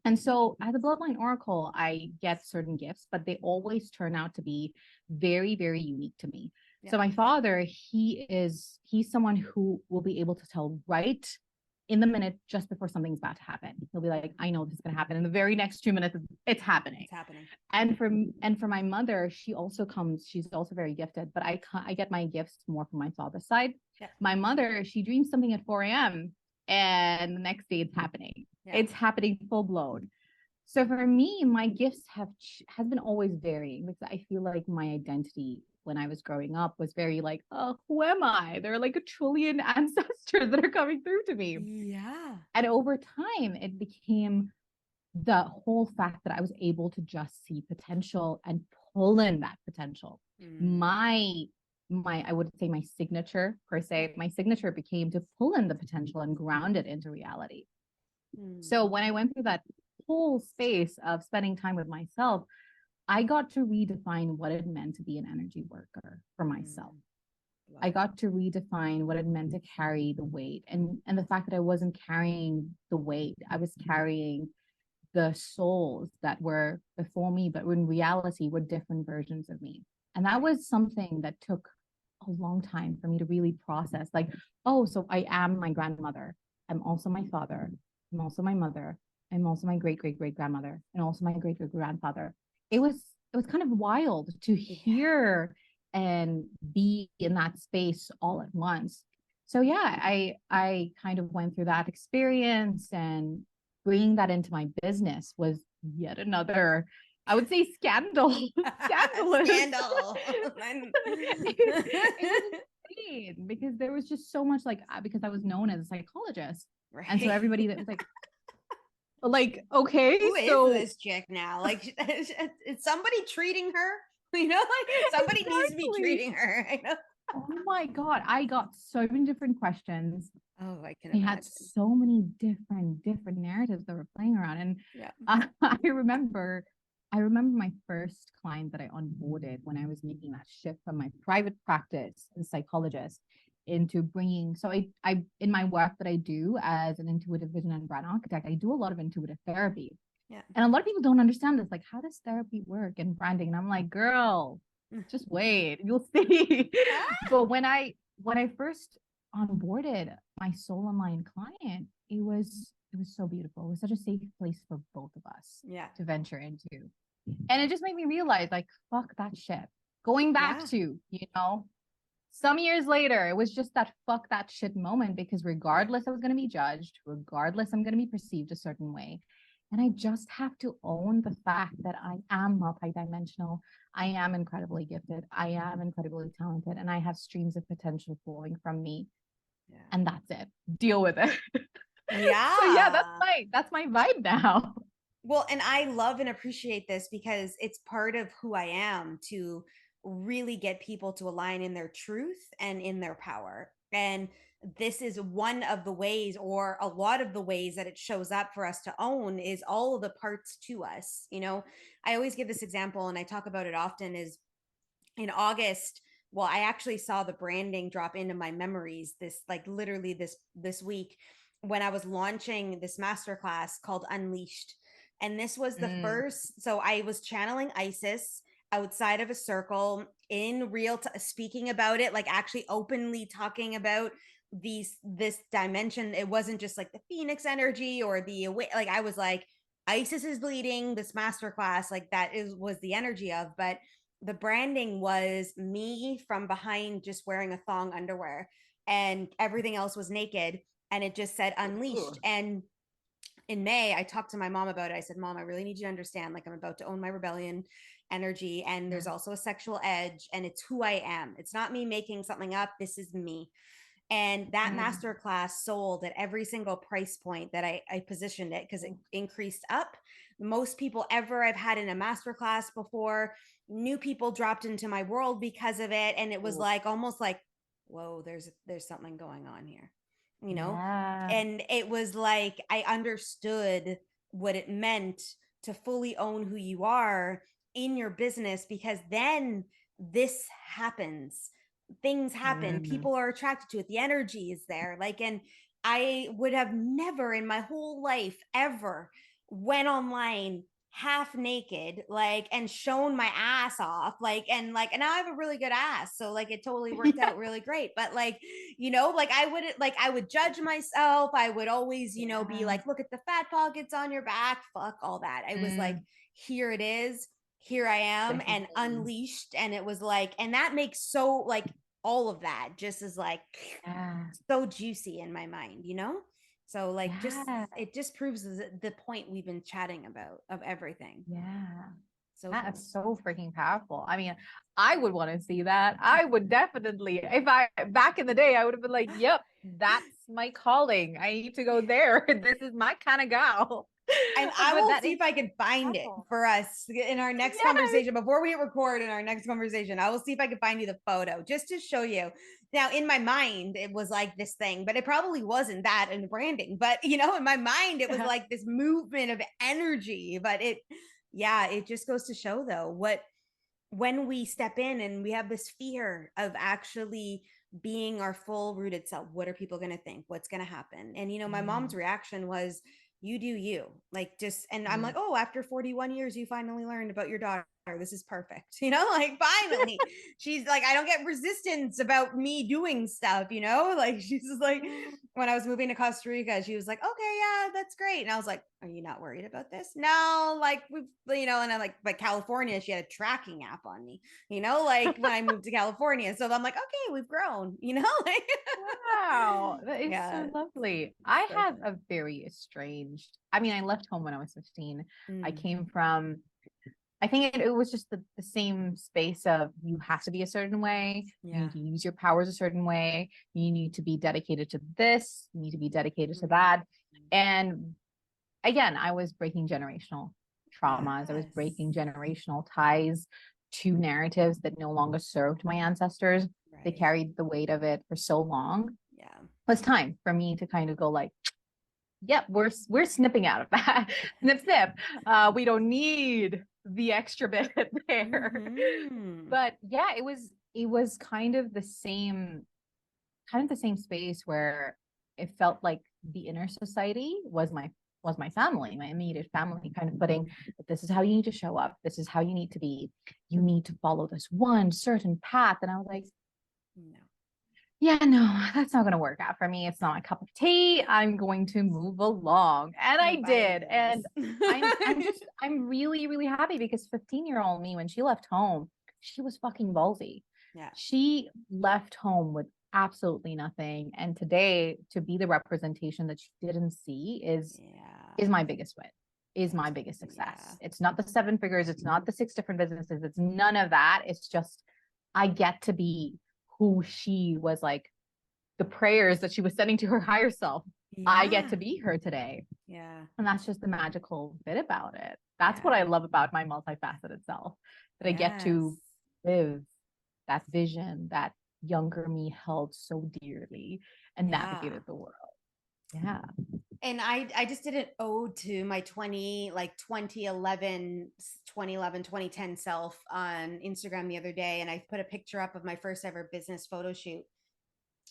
And so as a bloodline oracle, I get certain gifts, but they always turn out to be very, very unique to me. So my father, he's someone who will be able to tell right in the minute just before something's about to happen. He'll be like, I know this is going to happen. In the very next 2 minutes, it's happening. It's happening. And for my mother, she's also very gifted, but I get my gifts more from my father's side. Yeah. My mother, she dreams something at 4 a.m. and the next day it's happening. Yeah. It's happening full blown. So for me, my gifts has been always varying, because I feel like my identity when I was growing up was very like, oh, who am I? There are like 1 trillion ancestors that are coming through to me. Yeah. And over time, it became the whole fact that I was able to just see potential and pull in that potential. My I would say my signature per se, my signature became to pull in the potential and ground it into reality. So when I went through that whole space of spending time with myself, I got to redefine what it meant to be an energy worker for myself. I got to redefine what it meant to carry the weight, and the fact that I wasn't carrying the weight, I was carrying the souls that were before me, but in reality were different versions of me. And that was something that took a long time for me to really process. Like, oh, so I am my grandmother. I'm also my father. I'm also my mother. I'm also my great great great grandmother, and also my great great grandfather. It was kind of wild to hear and be in that space all at once. So yeah, I kind of went through that experience, and bringing that into my business was yet another, I would say, scandal. Scandalous. Scandal. insane because there was just so much like, because I was known as a psychologist. And so Right. everybody that was like, okay, Who is so this chick now? Like, is somebody treating her? You know, like somebody needs to be exactly. treating her. I know. Oh my God. I got so many different questions. Oh, I can They had imagine. so many different narratives that were playing around. And Yeah. I remember my first client that I onboarded when I was making that shift from my private practice as a psychologist into bringing, so I in my work that I do as an intuitive vision and brand architect, I do a lot of intuitive therapy. Yeah. And a lot of people don't understand this. Like, how does therapy work and branding? And I'm like, girl, just wait, you'll see. Ah, But when I first onboarded my soul online client, it was so beautiful. It was such a safe place for both of us yeah. to venture into. And it just made me realize, like, fuck that shit. Going back Yeah. to, some years later, it was just that fuck that shit moment because Yeah. regardless I was going to be judged, regardless I'm going to be perceived a certain way. And I just have to own the fact that I am multidimensional. I am incredibly gifted. I am incredibly talented. And I have streams of potential flowing from me. Yeah. And that's it. Deal with it. So yeah, that's Yeah. my vibe now. Well, and I love and appreciate this because it's part of who I am to really get people to align in their truth and in their power. And this is one of the ways, or a lot of the ways that it shows up for us to own is all of the parts to us. I always give this example and I talk about it often is in August. Well, I actually saw the branding drop into my memories this like literally this week when I was launching this masterclass called Unleashed. And this was the Mm, first, so I was channeling Isis outside of a circle in speaking about it, like actually openly talking about this dimension. It wasn't just like the Phoenix energy or like I was like, Isis is leading this masterclass, like that was the energy of, but the branding was me from behind just wearing a thong underwear and everything else was naked and it just said unleashed. ooh, And in May, I talked to my mom about it. I said, Mom, I really need you to understand, like, I'm about to own my rebellion energy. And yeah. there's also a sexual edge, and it's who I am. It's not me making something up. This is me. And that Mm, master class sold at every single price point that I positioned it because it increased up. Most people ever I've had in a master class before, new people dropped into my world because of it. And it was ooh, like almost like, whoa, there's something going on here, you know? yeah. And it was like I understood what it meant to fully own who you are in your business because then this happens, things happen, Mm, people are attracted to it, the energy is there, like. And I would have never in my whole life ever went online half naked, like, and shown my ass off, and now I have a really good ass, so like it totally worked yeah. out really great. But like, like I would judge myself. I would always, be Yeah. like, look at the fat pockets on your back, fuck all that. I was like, Mm, here it is, here I am, this is and me. unleashed. And it was like, and that makes so like all of that just is like Yeah. so juicy in my mind. So like just Yeah. it just proves the point we've been chatting about of everything. Yeah. So cool. That's so freaking powerful. I mean, I would want to see that. I would definitely, if I back in the day, I would have been like, yep, that's my calling. I need to go there. This is my kind of gal. And I But will that see is if I can find it powerful. for us in our next Yes. conversation. Before we hit record in our next conversation, I will see if I can find you the photo just to show you. Now, in my mind, it was like this thing, but it probably wasn't that in the branding. But, in my mind, it was like this movement of energy. But yeah, it just goes to show, though, when we step in and we have this fear of actually being our full rooted self, what are people going to think? What's going to happen? And, my mom's Mm, reaction was, you do you, like, just, and I'm like, mm. oh, after 41 years, you finally learned about your daughter. This is perfect. Like, finally. She's like, I don't get resistance about me doing stuff, like, she's just like, when I was moving to Costa Rica, she was like, okay, yeah, that's great. And I was like, are you not worried about this? No, like, and I'm like, but California, she had a tracking app on me, like when I moved to California. So I'm like, okay, we've grown, like, Wow, that is yeah, so lovely. I so have fun. a very estranged, I mean, I left home when I was 15. I Mm, came from I think it was just the same space of you have to be a certain way. You need to use your powers a certain way. You need to be dedicated to this. You need to be dedicated to that. And again, I was breaking generational traumas. I was breaking generational ties to narratives that no longer served my ancestors. They carried the weight of it for so long. Yeah. It was time for me to kind of go like, yep, we're snipping out of that. Snip, snip. We don't need the extra bit there. But yeah, it was kind of the same space where it felt like the inner society was my family, my immediate family, kind of putting, this is how you need to show up. This is how you need to be. You need to follow this one certain path. And I was like, no. Yeah, no, that's not going to work out for me. It's not a cup of tea. I'm going to move along. And I did. And I'm really, really happy because 15-year-old me, when she left home, she was fucking ballsy. Yeah. She left home with absolutely nothing. And today, to be the representation that she didn't see is my biggest win, is my biggest success. Yeah. It's not the 7 figures. It's not the 6 different businesses. It's none of that. It's just, I get to be who she was, like the prayers that she was sending to her higher self. I get to be her today. Yeah. And that's just the magical bit about it. That's what I love about my multifaceted self, that I get to live that vision that younger me held so dearly and navigated the world. Yeah. And I just did an ode to my 2011, 2010 self on Instagram the other day. And I put a picture up of my first ever business photo shoot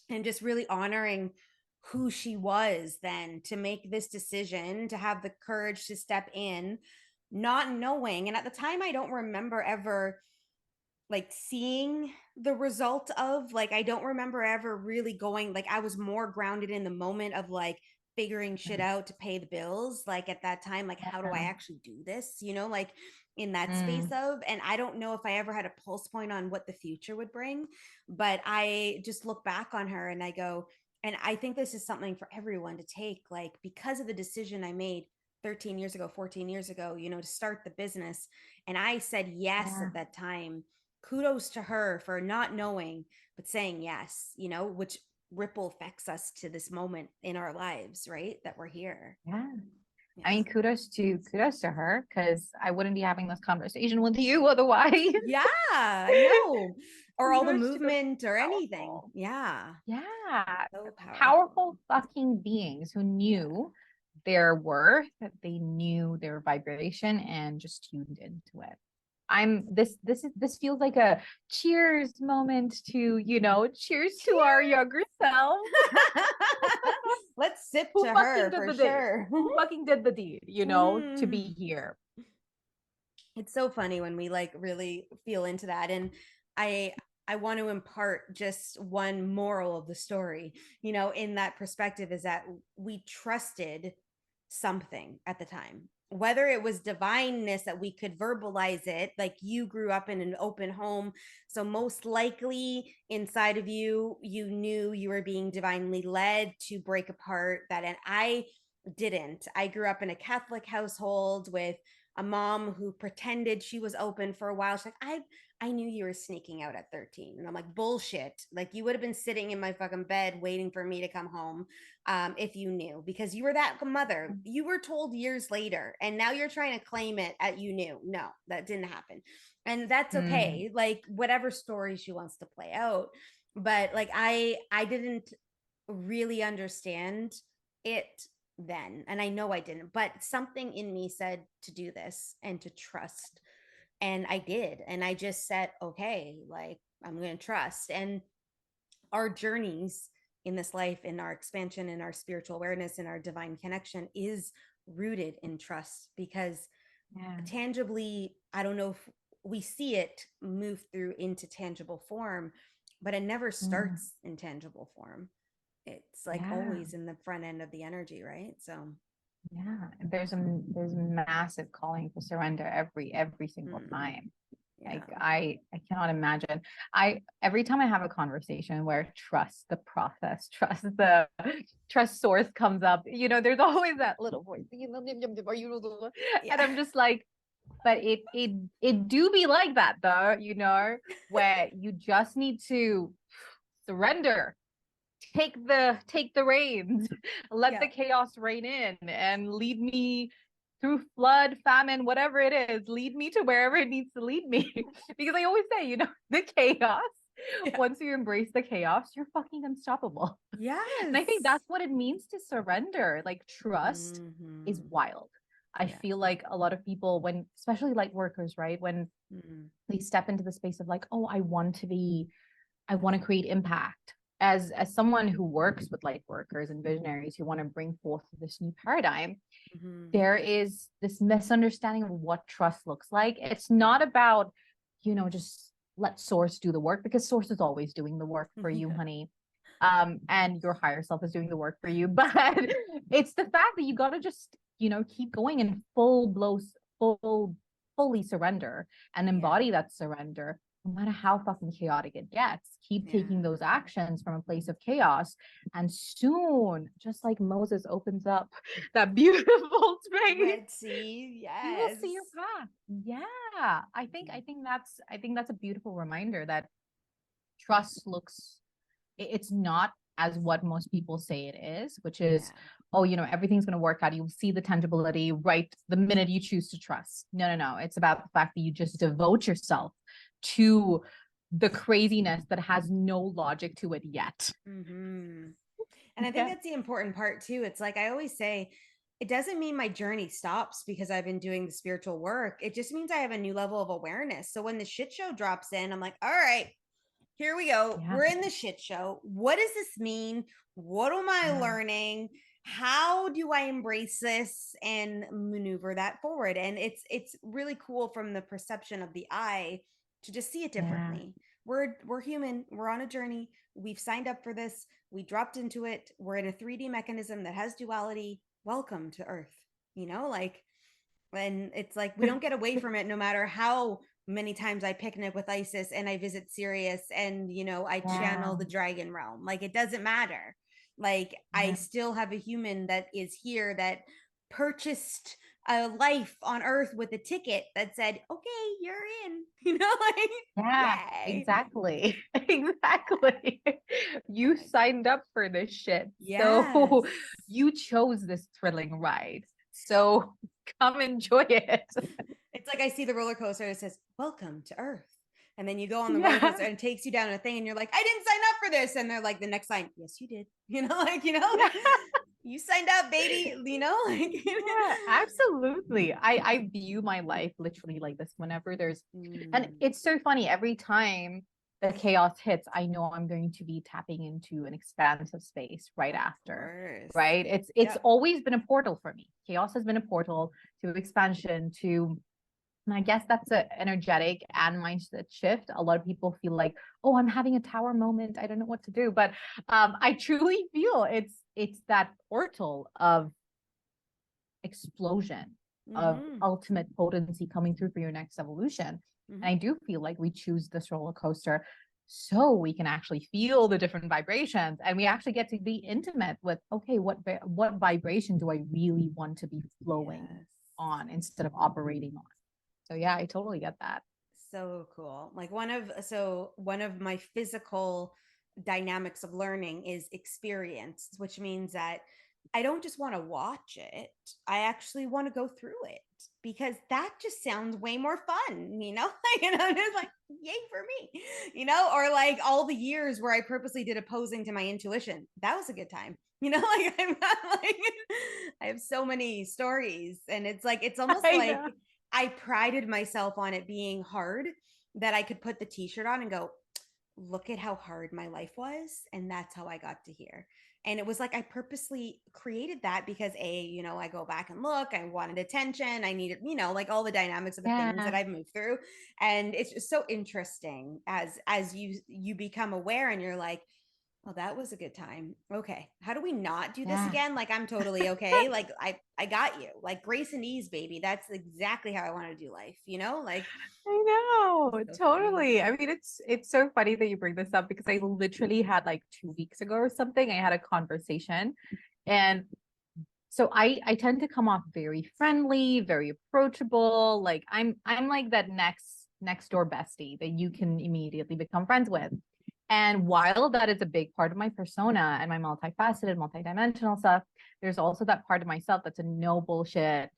and just really honoring who she was then, to make this decision, to have the courage to step in, not knowing. And at the time, I don't remember ever like seeing the result of, like, I don't remember ever really going, like, I was more grounded in the moment of like figuring shit out to pay the bills. Like at that time, like, how do I actually do this? You know, like in that space of, and I don't know if I ever had a pulse point on what the future would bring, but I just look back on her and I go, and I think this is something for everyone to take, like, because of the decision I made 13 years ago, 14 years ago, you know, to start the business. And I said yes at that time. Kudos to her for not knowing, but saying yes, you know, which ripple affects us to this moment in our lives, right? That we're here. Yeah. Yes. I mean, kudos to her, because I wouldn't be having this conversation with you otherwise. Yeah, I know. Or all the movement or anything. Yeah. Yeah. So powerful fucking beings who knew their worth, they knew their vibration and just tuned into it. This feels like a cheers moment to, you know, cheers to our younger self. Let's sip to her for sure. Who fucking did the deed, you know, to be here. It's so funny when we like really feel into that. And I want to impart just one moral of the story, you know, in that perspective, is that we trusted something at the time, whether it was divineness that we could verbalize it. Like, you grew up in an open home, so most likely inside of you, you knew you were being divinely led to break apart that. And I didn't. I grew up in a Catholic household with a mom who pretended she was open for a while. She's like, I knew you were sneaking out at 13. And I'm like, bullshit. Like, you would have been sitting in my fucking bed waiting for me to come home if you knew, because you were that mother. You were told years later, and now you're trying to claim it at you knew. No, that didn't happen. And that's okay. Like, whatever story she wants to play out. But like, I didn't really understand it then, and I know I didn't, but something in me said to do this and to trust, and I did. And I just said, okay, like, I'm going to trust. And our journeys in this life, in our expansion, in our spiritual awareness, in our divine connection, is rooted in trust, because tangibly, I don't know if we see it move through into tangible form, but it never starts in tangible form. It's like always in the front end of the energy, right? So there's a massive calling to surrender every single time. Like, I cannot imagine. Every time I have a conversation where trust the process, trust source comes up, you know, there's always that little voice, and I'm just like, But it do be like that though, you know, where you just need to surrender, take the reins, let Yeah. the chaos reign in and lead me through flood, famine, whatever it is, lead me to wherever it needs to lead me. Because I always say, you know, the chaos, Yeah. once you embrace the chaos, you're fucking unstoppable. And I think Yes. that's what it means to surrender. Like trust is Mhm. wild. I Yes. feel like a lot of people, when especially like workers, right, when Mhm. they step into the space of like, oh, I want to create impact. As someone who works with light workers and visionaries who want to bring forth this new paradigm, Mhm. there is this misunderstanding of what trust looks like. It's not about, you know, just let source do the work, because source is always doing the work for you, Yeah. honey. And your higher self is doing the work for you. But it's the fact that you got to just, you know, keep going and fully surrender and Yeah. embody that surrender, no matter how fucking chaotic it gets. Keep taking Yeah. those actions from a place of chaos. And soon, just like Moses opens up that beautiful space, Red Sea. you will Yes. see your path. Yeah. I think that's a beautiful reminder that trust looks, it's not as what most people say it is, which is, Yeah. oh, you know, everything's going to work out. You'll see the tangibility right the minute you choose to trust. No, no, no. It's about the fact that you just devote yourself to the craziness that has no logic to it yet. Mm-hmm. And I think Yeah. that's the important part too. It's like I always say, it doesn't mean my journey stops because I've been doing the spiritual work. It just means I have a new level of awareness. So when the shit show drops in, I'm like, all right, here we go. Yeah. We're in the shit show. What does this mean? What am I Yeah. learning? How do I embrace this and maneuver that forward? And it's really cool from the perception of the eye to just see it Yeah. differently. We're human. We're on a journey. We've signed up for this. We dropped into it. We're in a 3D mechanism that has duality. Welcome to Earth. You know, like, and it's like we don't get away from it no matter how many times I picnic with Isis and I visit Sirius and, you know, I channel Yeah. the dragon realm. Like, it doesn't matter. Like, I Yeah. still have a human that is here that purchased a life on Earth with a ticket that said, okay, you're in, you know, like, Yeah, yay. exactly. Exactly. You Like, signed up for this shit. yes. So you chose this thrilling ride. So come enjoy it. It's like I see the roller coaster that says, welcome to Earth. And then you go on the roller Yeah. coaster and it takes you down a thing and you're like, I didn't sign up for this. And they're like, the next line, yes, you did. You know, like, you know, Yeah. you signed up, baby, you know, like, Yeah, absolutely. I view my life literally like this whenever there's, and mm, it's so funny every time the chaos hits, I know I'm going to be tapping into an expansive space right of after, course. right? It's Yep. always been a portal for me. Chaos has been a portal to expansion, to, and I guess that's an energetic and mindset shift. A lot of people feel like, oh, I'm having a tower moment. I don't know what to do. But I truly feel it's that portal of explosion, of Mm-hmm. ultimate potency coming through for your next evolution. Mm-hmm. And I do feel like we choose this roller coaster so we can actually feel the different vibrations, and we actually get to be intimate with, okay, what vibration do I really want to be flowing Yes. on instead of operating on. So yeah, I totally get that. So cool. Like one of my physical dynamics of learning is experience, which means that I don't just want to watch it. I actually want to go through it because that just sounds way more fun, you know? Like, and I'm just like, yay for me, you know? Or like all the years where I purposely did opposing to my intuition. That was a good time. You know, like I'm not like I have so many stories and it's like it's almost I like know. I prided myself on it being hard that I could put the t-shirt on and go, look at how hard my life was. And that's how I got to here. And it was like I purposely created that because you know, I go back and look, I wanted attention, I needed, you know, like all the dynamics of the things that Yeah. I've moved through. And it's just so interesting as you become aware and you're like, well, that was a good time. Okay. How do we not do this Yeah. again? Like I'm totally okay. Like I got you. Like grace and ease, baby. That's exactly how I want to do life, you know? Like I know, so funny. totally. I mean, it's so funny that you bring this up because I literally had like 2 weeks ago or something, I had a conversation, and So I tend to come off very friendly, very approachable. Like I'm like that next door bestie that you can immediately become friends with. And while that is a big part of my persona and my multifaceted, multidimensional stuff, there's also that part of myself that's a no bullshit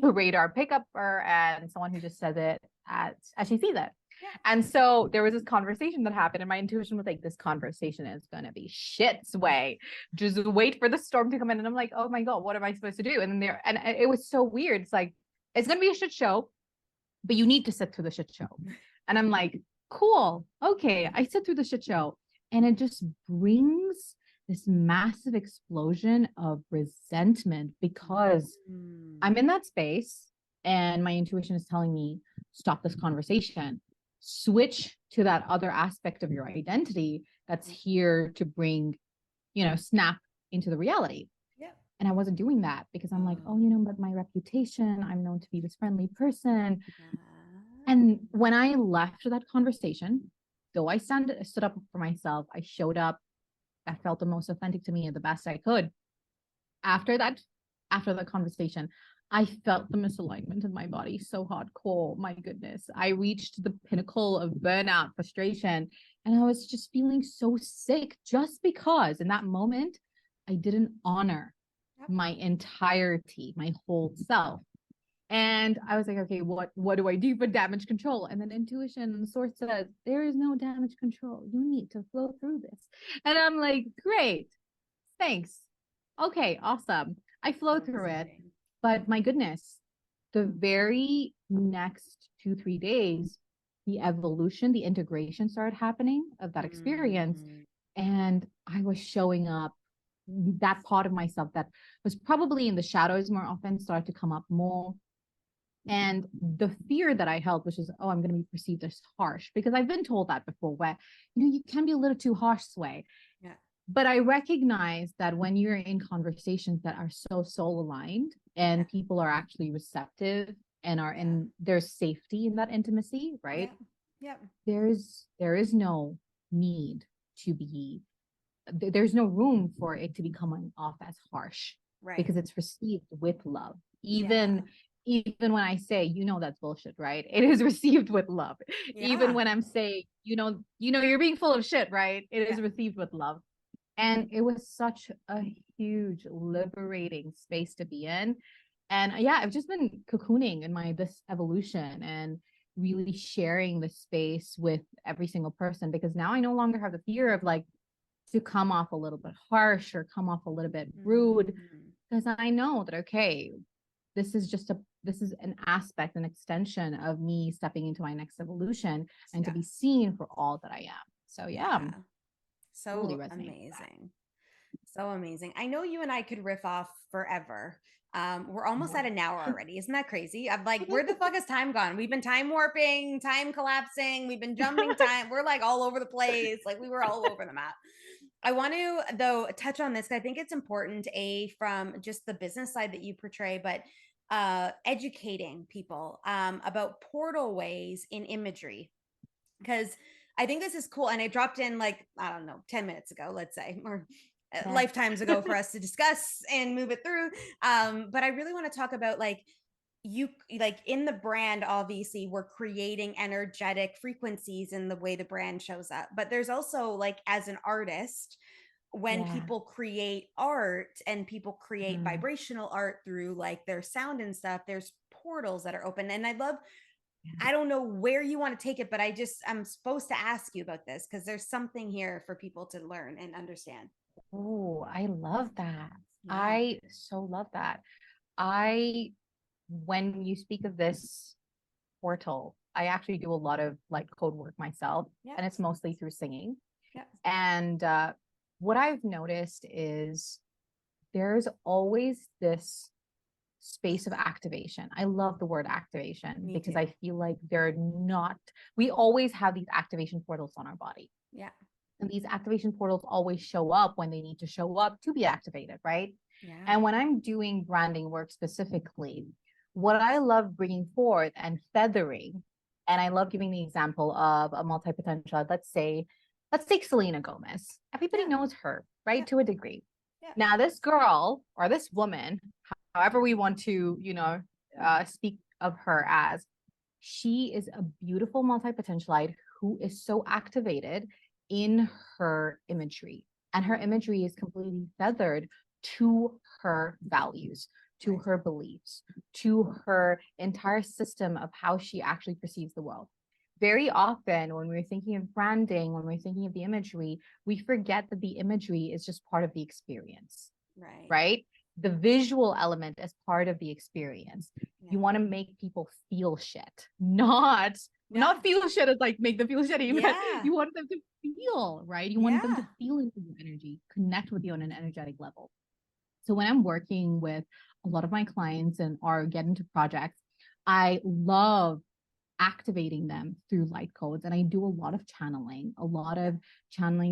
radar pickupper and someone who just says it as she sees it. Yeah. And so there was this conversation that happened, and my intuition was like, this conversation is going to be shit, Sway. Just wait for the storm to come in. And I'm like, oh my God, what am I supposed to do? And then and it was so weird. It's like, it's going to be a shit show, but you need to sit through the shit show. And I'm like, cool. Okay. I sit through the shit show, and it just brings this massive explosion of resentment because I'm in that space and my intuition is telling me, stop this conversation, switch to that other aspect of your identity that's here to bring, snap into the reality. Yeah. And I wasn't doing that because I'm like, oh, but my reputation, I'm known to be this friendly person. And when I left that conversation, though I stood up for myself, I showed up, I felt the most authentic to me and the best I could. After that conversation, I felt the misalignment in my body so hardcore. My goodness. I reached the pinnacle of burnout, frustration, and I was just feeling so sick just because in that moment, I didn't honor my entirety, my whole self. And I was like, okay, what do I do for damage control? And then intuition and the source says, there is no damage control. You need to flow through this. And I'm like, great. Thanks. Okay, awesome. I flow through it. But my goodness, the very next 2-3 days, the evolution, the integration started happening of that experience. And I was showing up, that part of myself that was probably in the shadows more often started to come up more. And the fear that I held, which is, oh, I'm going to be perceived as harsh, because I've been told that before, where, you can be a little too harsh, Sway. Yeah. But I recognize that when you're in conversations that are so soul aligned and people are actually receptive and are in, there's safety in that intimacy, right? Yeah. There is no need to be, there's no room for it to be coming off as harsh, right? Because it's received with love. Even when I say, that's bullshit, right? It is received with love. Yeah. Even when I'm saying, you're being full of shit, right? It is received with love. And it was such a huge liberating space to be in. And I've just been cocooning in this evolution and really sharing the space with every single person, because now I no longer have the fear of to come off a little bit harsh or come off a little bit rude, because I know that, okay, this is an aspect, an extension of me stepping into my next evolution and to be seen for all that I am. So so totally amazing. So amazing. I know you and I could riff off forever. We're almost at an hour already. Isn't that crazy? I'm like, where the fuck has time gone? We've been time warping, time collapsing. We've been jumping time. We're all over the place. We were all over the map. I want to, though, touch on this. I think it's important, from just the business side that you portray, but educating people about portal ways in imagery, because I think this is cool. And I dropped in 10 minutes ago, let's say, or lifetimes ago for us to discuss and move it through. But I really want to talk about you in the brand, obviously we're creating energetic frequencies in the way the brand shows up. But there's also as an artist, when people create art and people create vibrational art through their sound and stuff, there's portals that are open. And I don't know where you want to take it, but I'm supposed to ask you about this because there's something here for people to learn and understand. Oh, I love that. Yeah. I so love that. When you speak of this portal, I actually do a lot of code work myself, and it's mostly through singing. And what I've noticed is there's always this space of activation. I love the word activation because I feel like we always have these activation portals on our body. Yeah. And these activation portals always show up when they need to show up to be activated, right? Yeah. And when I'm doing branding work specifically, what I love bringing forth and feathering, and I love giving the example of a multi-potential, let's take Selena Gomez. Everybody knows her, right? To a degree. Now, this girl or this woman, however we want to, speak of her as, she is a beautiful multi-potentialite who is so activated in her imagery. And her imagery is completely feathered to her values, to her beliefs, to her entire system of how she actually perceives the world. Very often, when we're thinking of branding, when we're thinking of the imagery, we forget that the imagery is just part of the experience, right? The visual element is part of the experience. You want to make people feel shit, not feel shit as like make them feel shitty, but you want them to feel, right? You want them to feel into your energy, connect with you on an energetic level. So when I'm working with a lot of my clients and or get into projects, I love activating them through light codes. And I do a lot of channeling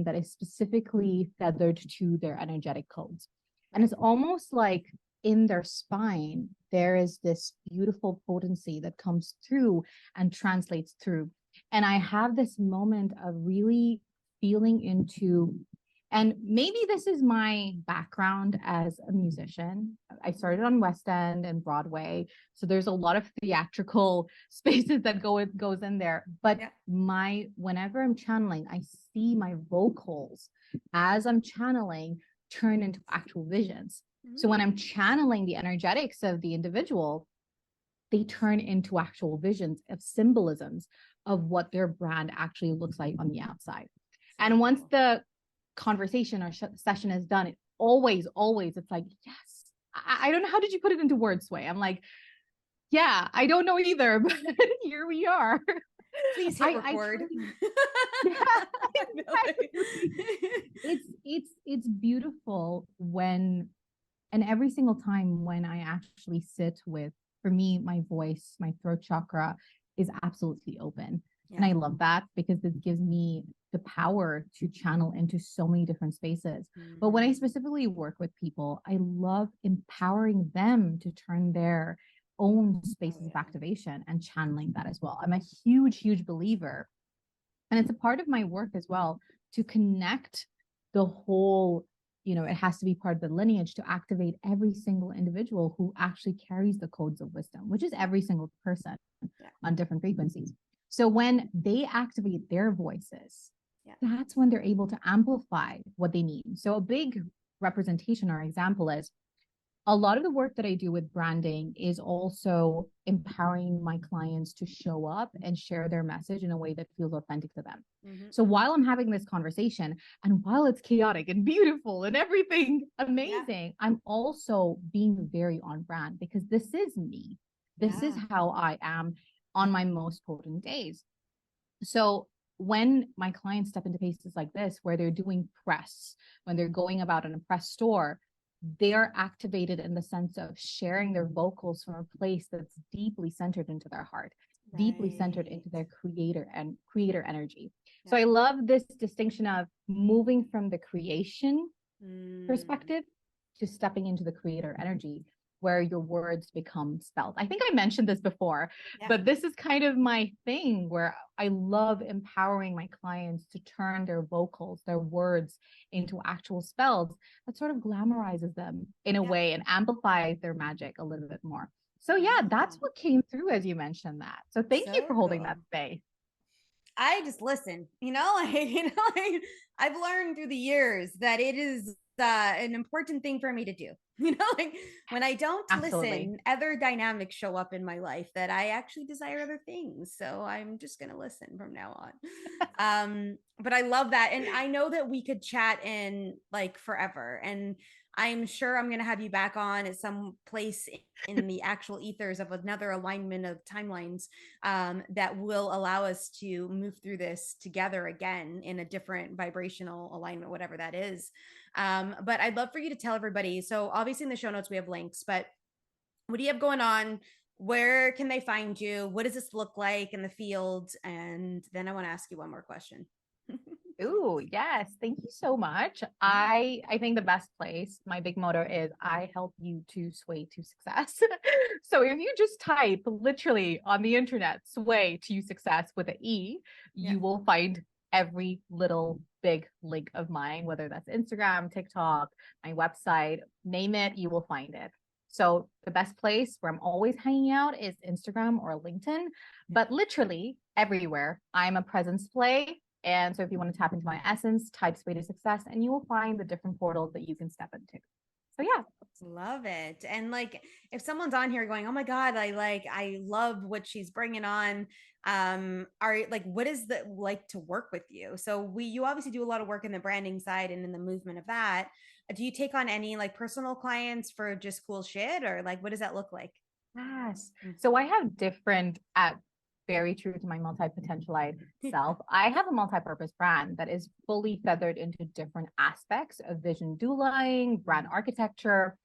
that is specifically feathered to their energetic codes. And it's almost like in their spine, there is this beautiful potency that comes through and translates through. And I have this moment of really feeling into, and maybe this is my background as a musician. I started on West End and Broadway. So there's a lot of theatrical spaces that goes in there. But whenever I'm channeling, I see my vocals as I'm channeling turn into actual visions. So when I'm channeling the energetics of the individual, they turn into actual visions of symbolisms of what their brand actually looks like on the outside. And once the conversation or session is done, it always it's like, yes, I don't know, how did you put it into words, Swey? I'm like, yeah, I don't know either, but here we are. Please hit record. It's beautiful when, and every single time when I actually sit with, for me, my voice, my throat chakra is absolutely open. And I love that because this gives me the power to channel into so many different spaces. But when I specifically work with people, I love empowering them to turn their own spaces of activation and channeling that as well. I'm a huge believer. And it's a part of my work as well to connect the whole, it has to be part of the lineage to activate every single individual who actually carries the codes of wisdom, which is every single person on different frequencies. So when they activate their voices, that's when they're able to amplify what they need. So a big representation or example is a lot of the work that I do with branding is also empowering my clients to show up and share their message in a way that feels authentic to them. So while I'm having this conversation and while it's chaotic and beautiful and everything amazing, I'm also being very on brand because this is me. This is how I am on my most potent days. So when my clients step into places like this, where they're doing press, when they're going about in a press store, they're activated in the sense of sharing their vocals from a place that's deeply centered into their heart, deeply centered into their creator energy. So I love this distinction of moving from the creation perspective to stepping into the creator energy, where your words become spelled. I think I mentioned this before, but this is kind of my thing where I love empowering my clients to turn their vocals, their words into actual spells that sort of glamorizes them in a way and amplifies their magic a little bit more. So that's what came through as you mentioned that. So thank you for holding that space. I just listen, I've learned through the years that it is an important thing for me to do. When I don't listen, other dynamics show up in my life that I actually desire other things. So I'm just going to listen from now on. But I love that. And I know that we could chat in like forever. And I'm sure I'm going to have you back on at some place in the actual ethers of another alignment of timelines that will allow us to move through this together again in a different vibrational alignment, whatever that is. But I'd love for you to tell everybody. So obviously in the show notes, we have links, but what do you have going on? Where can they find you? What does this look like in the field? And then I want to ask you one more question. Ooh, yes. Thank you so much. I think the best place, my big motto is I help you to sway to success. So if you just type literally on the internet, sway to success with an E, you will find every little big link of mine, whether that's Instagram, TikTok, my website, name it, you will find it. So the best place where I'm always hanging out is Instagram or LinkedIn, but literally everywhere I'm a presence play. And so if you want to tap into my essence, type Sway to Success, and you will find the different portals that you can step into. So yeah. Love it. And like, if someone's on here going, oh my God, I love what she's bringing on. Are like, what is the like to work with you? So you obviously do a lot of work in the branding side and in the movement of that. Do you take on any like personal clients for just cool shit, or like, what does that look like? Yes. So I have different at very true to my multi-potentialite self. I have a multi-purpose brand that is fully feathered into different aspects of vision doulaing, brand architecture.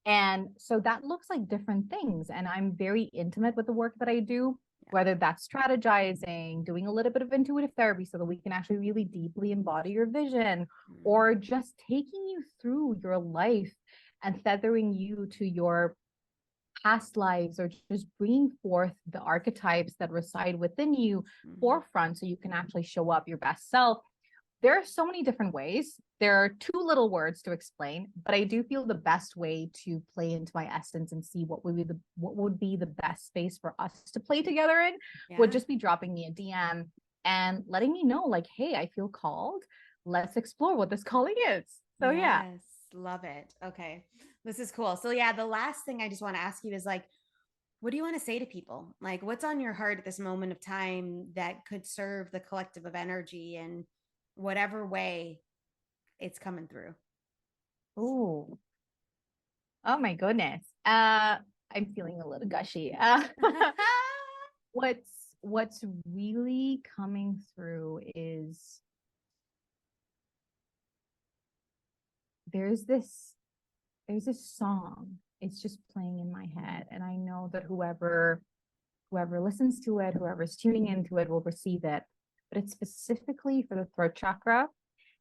And so that looks like different things. And I'm very intimate with the work that I do, whether that's strategizing, doing a little bit of intuitive therapy so that we can actually really deeply embody your vision, or just taking you through your life and feathering you to your past lives, or just bringing forth the archetypes that reside within you forefront so you can actually show up your best self. There are so many different ways. There are two little words to explain, but I do feel the best way to play into my essence and see what would be the best space for us to play together in would just be dropping me a DM and letting me know, like, hey, I feel called. Let's explore what this calling is. So yeah. Love it. Okay. This is cool. So yeah, the last thing I just want to ask you is like, what do you want to say to people? Like, what's on your heart at this moment of time that could serve the collective of energy in whatever way it's coming through? Oh, oh my goodness. I'm feeling a little gushy. What's really coming through is there's this song. It's just playing in my head, and I know that whoever listens to it, whoever's tuning into it will receive it. But it's specifically for the throat chakra,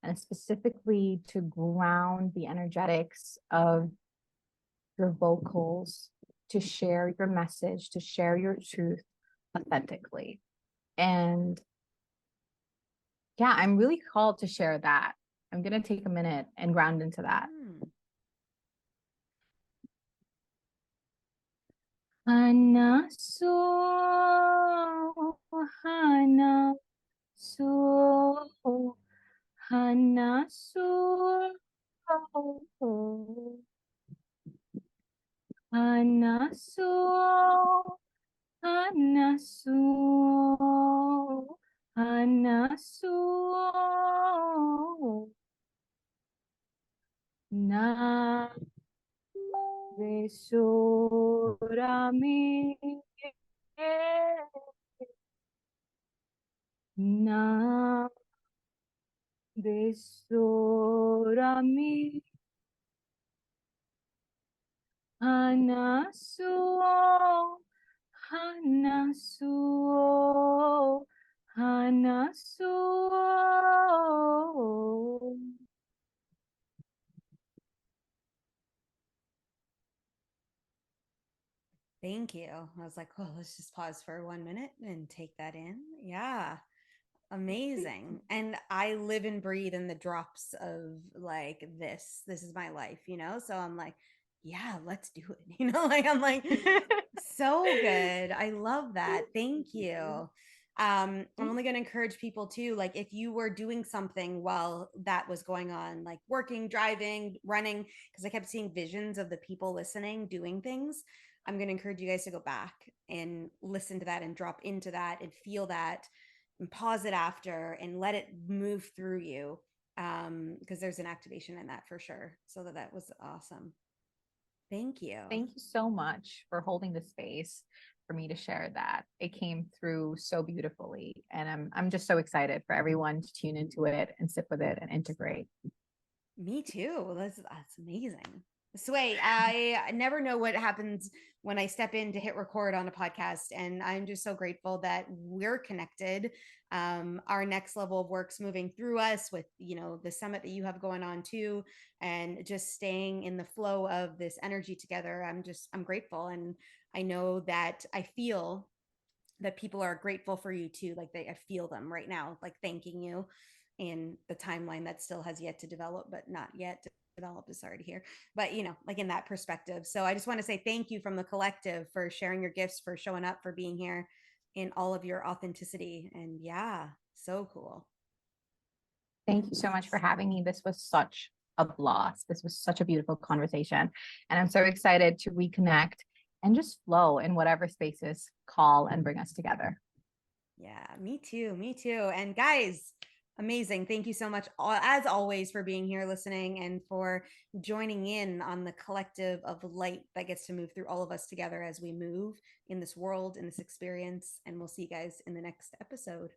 and it's specifically to ground the energetics of your vocals, to share your message, to share your truth authentically. And yeah, I'm really called to share that. I'm going to take a minute and ground into that. Hana so, hana so, hana so, hana so, hana so, hana so, na Vesorami na Vesorami Hanasuo Hanasuo Hanasuo. Thank you. I was like, oh, let's just pause for 1 minute and take that in. Yeah. Amazing. And I live and breathe in the drops of like this is my life, you know? So I'm like, yeah, let's do it. You know, like I'm like, so good. I love that. Thank you. I'm only going to encourage people too, like if you were doing something while that was going on, like working, driving, running, because I kept seeing visions of the people listening, doing things. I'm going to encourage you guys to go back and listen to that and drop into that and feel that and pause it after and let it move through you, because there's an activation in that for sure. So that was awesome. Thank you. Thank you so much for holding the space for me to share that. It came through so beautifully, and I'm just so excited for everyone to tune into it and sit with it and integrate. Me too. That's amazing. Sway, I never know what happens when I step in to hit record on a podcast, and I'm just so grateful that we're connected. Our next level of work's moving through us with, you know, the summit that you have going on too, and just staying in the flow of this energy together. I'm grateful, and I know that I feel that people are grateful for you too. Like I feel them right now, like thanking you. in the timeline that still has yet to develop, but not yet developed is sorry to hear, but like in that perspective. So I just want to say thank you from the collective for sharing your gifts, for showing up, for being here in all of your authenticity. And yeah, so cool. Thank you so much for having me. This was such a blast. This was such a beautiful conversation. And I'm so excited to reconnect and just flow in whatever spaces call and bring us together. Yeah, me too. Me too. And guys, amazing. Thank you so much, as always, for being here, listening, and for joining in on the collective of light that gets to move through all of us together as we move in this world, in this experience. And we'll see you guys in the next episode.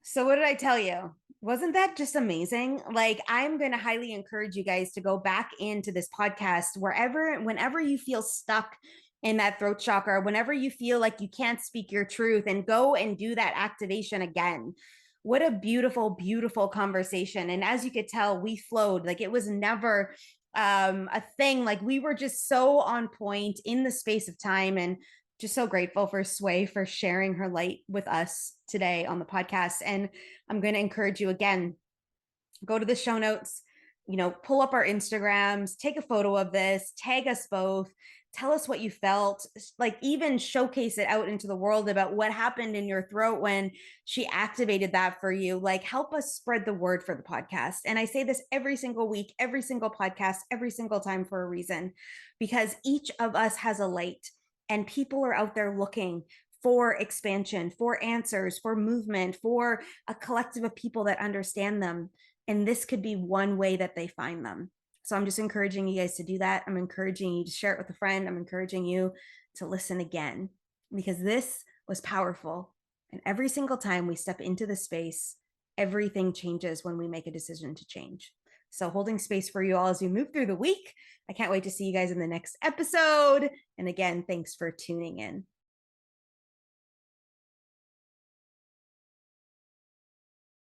So what did I tell you? Wasn't that just amazing? Like, I'm going to highly encourage you guys to go back into this podcast whenever you feel stuck in that throat chakra, whenever you feel like you can't speak your truth, and go and do that activation again. What a beautiful, beautiful conversation. And as you could tell, we flowed. Like, it was never a thing. Like, we were just so on point in the space of time. And just so grateful for Swey for sharing her light with us today on the podcast. And I'm going to encourage you again, go to the show notes, pull up our Instagrams, take a photo of this, tag us both, tell us what you felt, like even showcase it out into the world about what happened in your throat when she activated that for you. Like, help us spread the word for the podcast. And I say this every single week, every single podcast, every single time for a reason, because each of us has a light. And people are out there looking for expansion, for answers, for movement, for a collective of people that understand them. And this could be one way that they find them. So I'm just encouraging you guys to do that. I'm encouraging you to share it with a friend. I'm encouraging you to listen again, because this was powerful. And every single time we step into the space, everything changes when we make a decision to change. So holding space for you all as you move through the week. I can't wait to see you guys in the next episode. And again, thanks for tuning in.